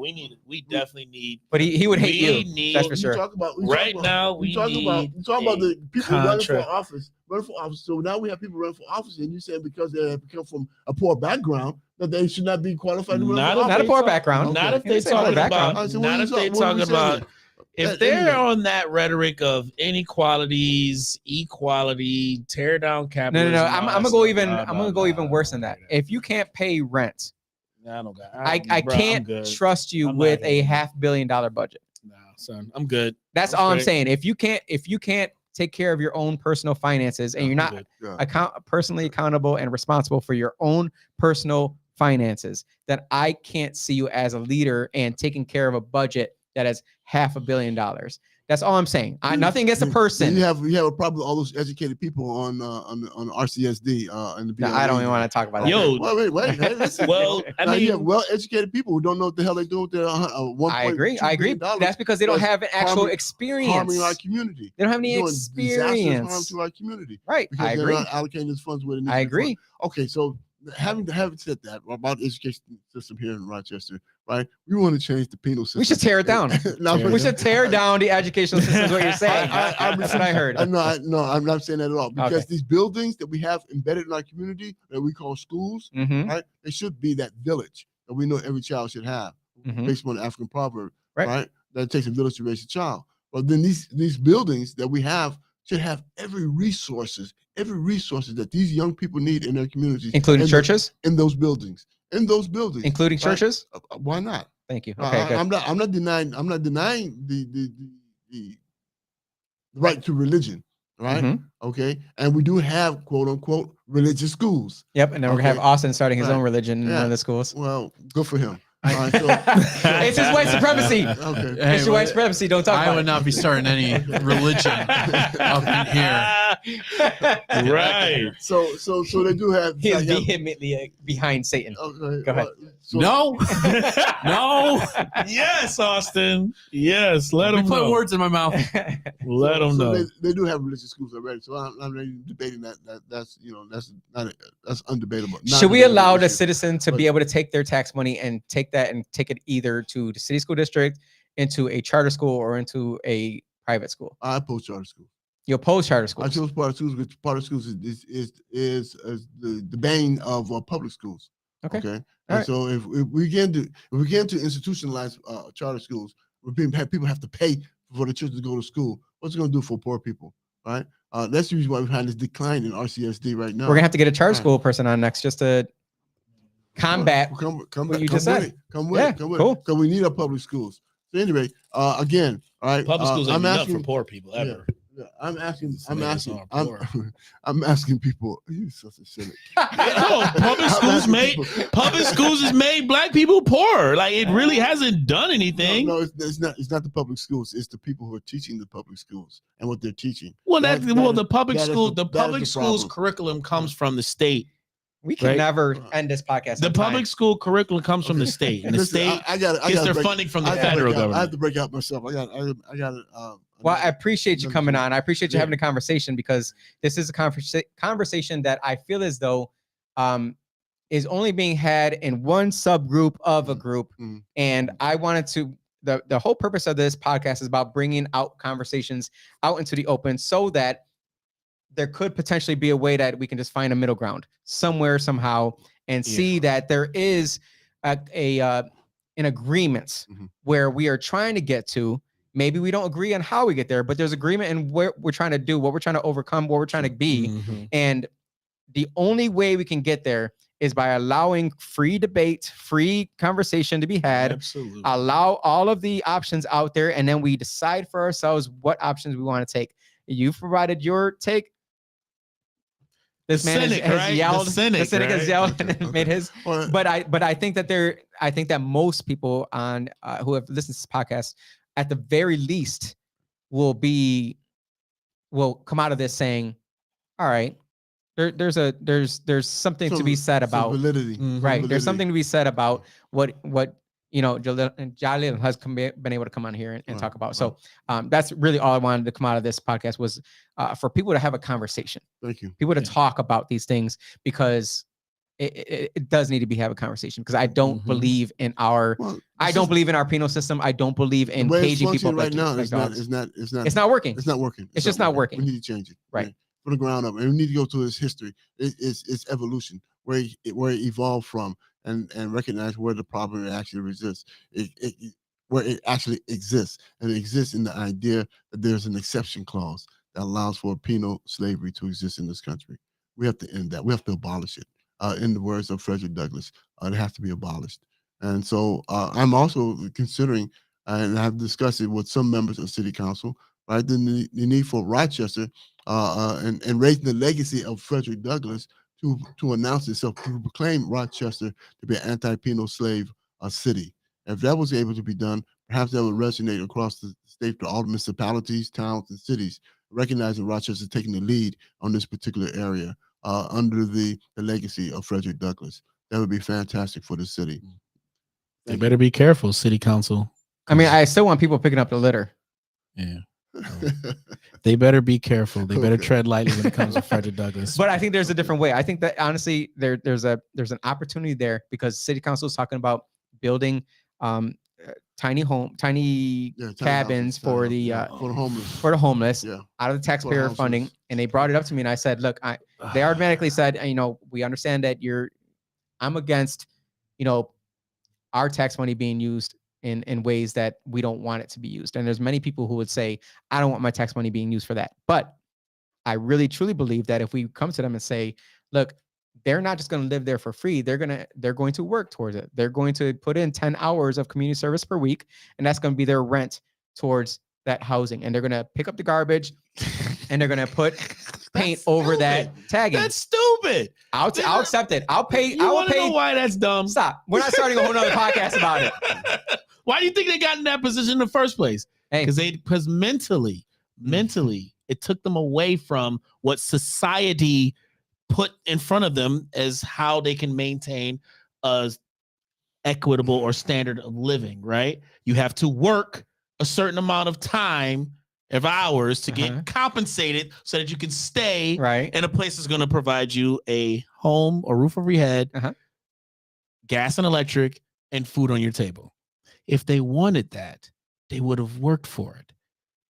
we definitely need. but he would hate We you. need- That's for You sure. talk about Right now, we you talk about need you talk about the people running for contract. office. So now we have people running for office, and you say because they have come from a poor background that they should not be qualified to run Not for if- office. Not a poor background. Not Okay. if they Say poor talking background. about. All right, so what Not are if you they talk- what are we talking saying about. here? If they're Anyway. on that rhetoric of inequalities, equality, tear down No, capitalism. no, no. all I'm that gonna go stuff, even. blah, I'm blah, gonna go blah, even worse than blah, that. blah. If you can't pay rent, I don't got. I bro, I'm can't good. trust you I'm not with a here. $500 million budget. Nah, son, I'm good. That's I'm all I'm straight. saying. If you can't take care of your own personal finances and you're I'm not good. Yeah. personally accountable and responsible for your own personal finances, then I can't see you as a leader and taking care of a budget that has $500 million. That's all I'm saying. Nothing against the person. You have a problem with all those educated people on RCSD and the No, I don't even want to talk about that. Yo. Wait. Hey, listen. Well, I Now, you have mean, well-educated people who don't know what the hell they're doing with their I agree. I agree. $1.2 billion That's because they don't that's have an actual harming experience. our community. They don't have any Doing disastrous harm experience. to our community Right. because I they're agree. not allocating these funds where they need I to be funded. agree. Okay, so having said that about the education system here in Rochester, right? We want to change the penal system. We should tear it down. Now, Tear it We should tear down the educational system. Is what you're saying. That's what I heard. No, I'm not saying that at all. Because Okay. these buildings that we have embedded in our community that we call schools, Mm-hmm. right? They should be that village that we know every child should have, Mhm. based on the African proverb, Right. right? That it takes a village to raise a child. But then these buildings that we have should have every resources that these young people need in their communities, Including in churches. in those buildings, Including right? churches. Why not? Thank you. Okay. Good. I'm not denying the right to religion, right? Mhm. Okay, and we do have quote unquote religious schools. Yep. And then we're gonna have Okay. Austin starting his Right. own religion in Yeah. one of the schools. Well, good for him. All right, so It's his white supremacy. okay. Hey, It's your white but supremacy. Don't talk I about would not be starting any religion up in here. it. Right. So they do have. He is yeah, vehemently behind Satan. okay, Go ahead. so- No, no. Yes, Austin. Yes, let Don't him be putting know. words in my mouth. Let him know. They do have religious schools already, so I'm not really debating that. That's that's undebatable. Should we Non-debatable allow the issue. citizen to But- be able to take their tax money and take it either to the city school district, into a charter school, or into a private school? I oppose charter schools. You oppose charter I schools. chose charter schools because charter schools is the bane of public schools. Okay. Okay. And right. so if we get to institutionalize charter schools, people have to pay for the children to go to school. What's it going to do for poor people, right? That's the reason why we've had this decline in RCSD right now. We're gonna have to get a charter Right. school person on next just to combat. Come what back, you just come said. with it. Come with Yeah, it. Come with cool. it. Because we need our public schools. So anyway, again, all right. Public schools ain't I'm enough asking, for poor people ever. yeah, I'm asking, These I'm niggas asking, are I'm, poor. I'm asking people. You such a cynic. No, public I'm schools asking made people- public schools has made black people poor. Like it really hasn't done anything. No, it's not. It's not the public schools. It's the people who are teaching the public schools and what they're teaching. Well, That- that, that well, is- the public that is school, the- the that is public the schools problem. curriculum comes from the state. We can Right. never end this podcast. The on time. public school curriculum comes from the state, and the Listen, state I got. gets their funding from the federal I have government. to break out myself. I got. Well, I appreciate you another coming thing. on. I appreciate you Yeah. having a conversation, because this is a conversation that I feel as though is only being had in one subgroup of a group. Mhm. And I wanted to, the whole purpose of this podcast is about bringing out conversations out into the open, so that there could potentially be a way that we can just find a middle ground somewhere, somehow, and see that there is an agreement Mhm. where we are trying to get to. Maybe we don't agree on how we get there, but there's agreement in what we're trying to do, what we're trying to overcome, what we're trying to be. Mhm. And the only way we can get there is by allowing free debate, free conversation to be had, Absolutely. allow all of the options out there, and then we decide for ourselves what options we want to take. You've provided your take. This The man cynic, has right? The yelled. cynic, has right? yelled Okay, and made his. Well, But I think that I think that most people on who have listened to this podcast, at the very least, will come out of this saying, "All right, there's something to be said some about validity. Mhm. right. validity. There's something to be said about what Jalil has been able to come on here and Right, talk about. So that's really all I wanted to come out of this podcast was for people to have a conversation, Thank you. people to Yeah. talk about these things, because it does need to be have a conversation, because I don't Mhm. believe in our Well, I don't believe in our penal system. I don't believe in the way it's caging people functioning right now. like It's not. dogs. It's not. It's not. It's not working. It's not working. It's just not working. We need to change it. Right. Yeah. From the ground up, and we need to go to its history. It's evolution, where it evolved from, and recognize where the problem actually exists. Where it actually exists, and it exists in the idea that there's an exception clause that allows for penal slavery to exist in this country. We have to end that. We have to abolish it. In the words of Frederick Douglass, it has to be abolished. And so I'm also considering, and I've discussed it with some members of City Council, right? The need for Rochester and raising the legacy of Frederick Douglass to announce itself, to proclaim Rochester to be an anti-penal slave city. If that was able to be done, perhaps that would resonate across the state to all the municipalities, towns, and cities, recognizing Rochester taking the lead on this particular area under the legacy of Frederick Douglass. That would be fantastic for the city. They Thank better be careful, city council. I mean, I still want people picking up the litter. Yeah. you. They better be careful. They better Okay. tread lightly when it comes to Frederick Douglass. But I think there's a different way. I think that honestly, there's an opportunity there, because city council is talking about building tiny Yeah, tiny cabins houses, for tiny the houses, for the homeless. for the homeless Yeah. out of the taxpayer houses. funding. And they brought it up to me, and I said, look, they automatically said, we understand that I'm against, our tax money being used in ways that we don't want it to be used. And there's many people who would say, I don't want my tax money being used for that. But I really truly believe that if we come to them and say, look, they're not just going to live there for free. They're going to work towards it. They're going to put in 10 hours of community service per week, and that's going to be their rent towards that housing. And they're going to pick up the garbage, and they're going to put paint That's over stupid. that tagging. That's stupid. I'll accept it. I'll pay. You I will want to pay. know why that's dumb? Stop. We're not starting a whole nother podcast about it. Why do you think they got in that position in the first place? Hey. Because mentally, it took them away from what society put in front of them as how they can maintain a equitable or standard of living, right? You have to work a certain amount of time of hours to get compensated so that you can stay Right. in a place that's going to provide you a home, a roof over your head, gas and electric, and food on your table. If they wanted that, they would have worked for it.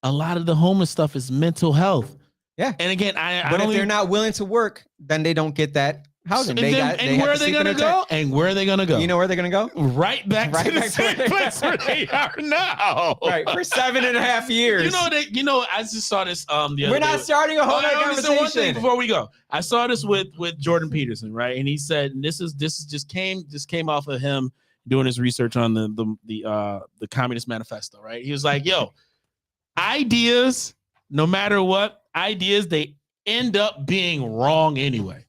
A lot of the homeless stuff is mental health. Yeah. And again, But if they're not willing to work, then they don't get that housing. And where are they going to go? And where are they going to go? You know where they're going to go? Right back to the same place where they are now. Right. For 7.5 years. You know, I just saw this. We're not starting a whole other conversation. One thing before we go, I saw this with Jordan Peterson, right? And he said, and this just came off of him doing his research on the Communist Manifesto, right? He was like, yo, ideas, no matter what, ideas, they end up being wrong anyway.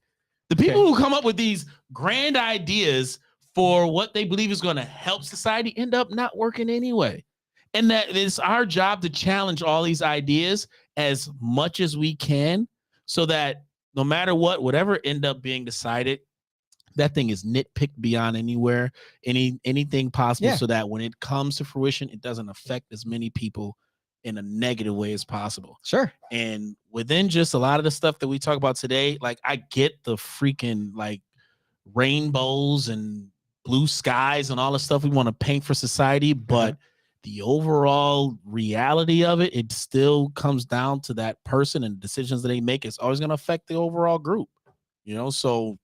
The people who come up with these grand ideas for what they believe is going to help society end up not working anyway. And that it's our job to challenge all these ideas as much as we can so that no matter whatever end up being decided, that thing is nitpicked beyond anything possible so that when it comes to fruition, it doesn't affect as many people in a negative way as possible. Sure. And within just a lot of the stuff that we talk about today, like I get the freaking like rainbows and blue skies and all the stuff we want to paint for society, but the overall reality of it, it still comes down to that person and decisions that they make. It's always going to affect the overall group, you know? So,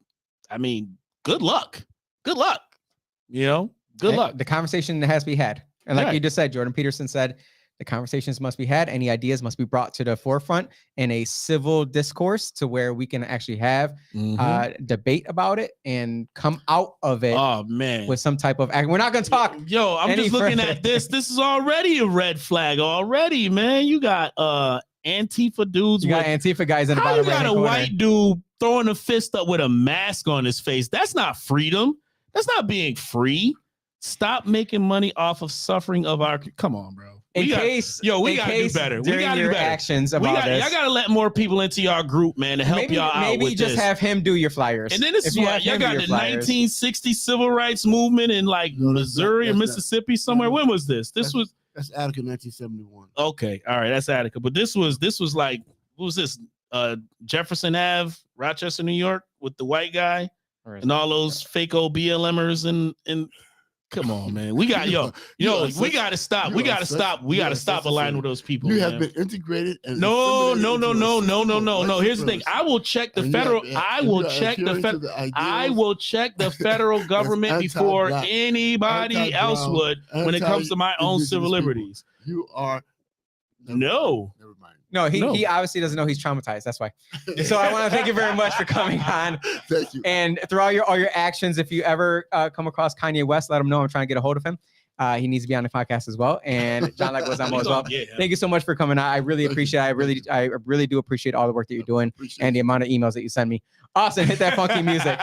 I mean, good luck, you know, good luck. The conversation has to be had. And like you just said, Jordan Peterson said, the conversations must be had. Any ideas must be brought to the forefront in a civil discourse to where we can actually have debate about it and come out of it. Oh man, with some type of act. We're not going to talk. Yo, I'm just looking at this. This is already a red flag already, man. You got Antifa dudes. You got Antifa guys in the bottom right corner. You got a white dude throwing a fist up with a mask on his face. That's not freedom. That's not being free. Stop making money off of suffering of our. Come on, bro. We gotta do better. We gotta do better. Actions about this. Y'all gotta let more people into y'all group, man, to help y'all out. Maybe just have him do your flyers. And then this is what y'all got the 1960 civil rights movement in like Missouri or Mississippi somewhere. When was this? That's Attica, 1971. Okay, all right, that's Attica. But this was like, what was this? Jefferson Ave, Rochester, New York, with the white guy and all those fake old BLMers and. Come on, man. We got we gotta stop. We gotta stop aligning with those people. You have been integrated and no. Here's the thing. I will check the federal. I will check the federal government before anybody else would when it comes to my own civil liberties. You are no. Never mind. No, he obviously doesn't know he's traumatized. That's why. So I want to thank you very much for coming on. Thank you. And through all your actions, if you ever come across Kanye West, let him know I'm trying to get a hold of him. He needs to be on the podcast as well. And John Leguizamo as well. Yeah. Thank you so much for coming on. I really appreciate it. I really do appreciate all the work that you're doing and the amount of emails that you send me. Awesome. Hit that funky music.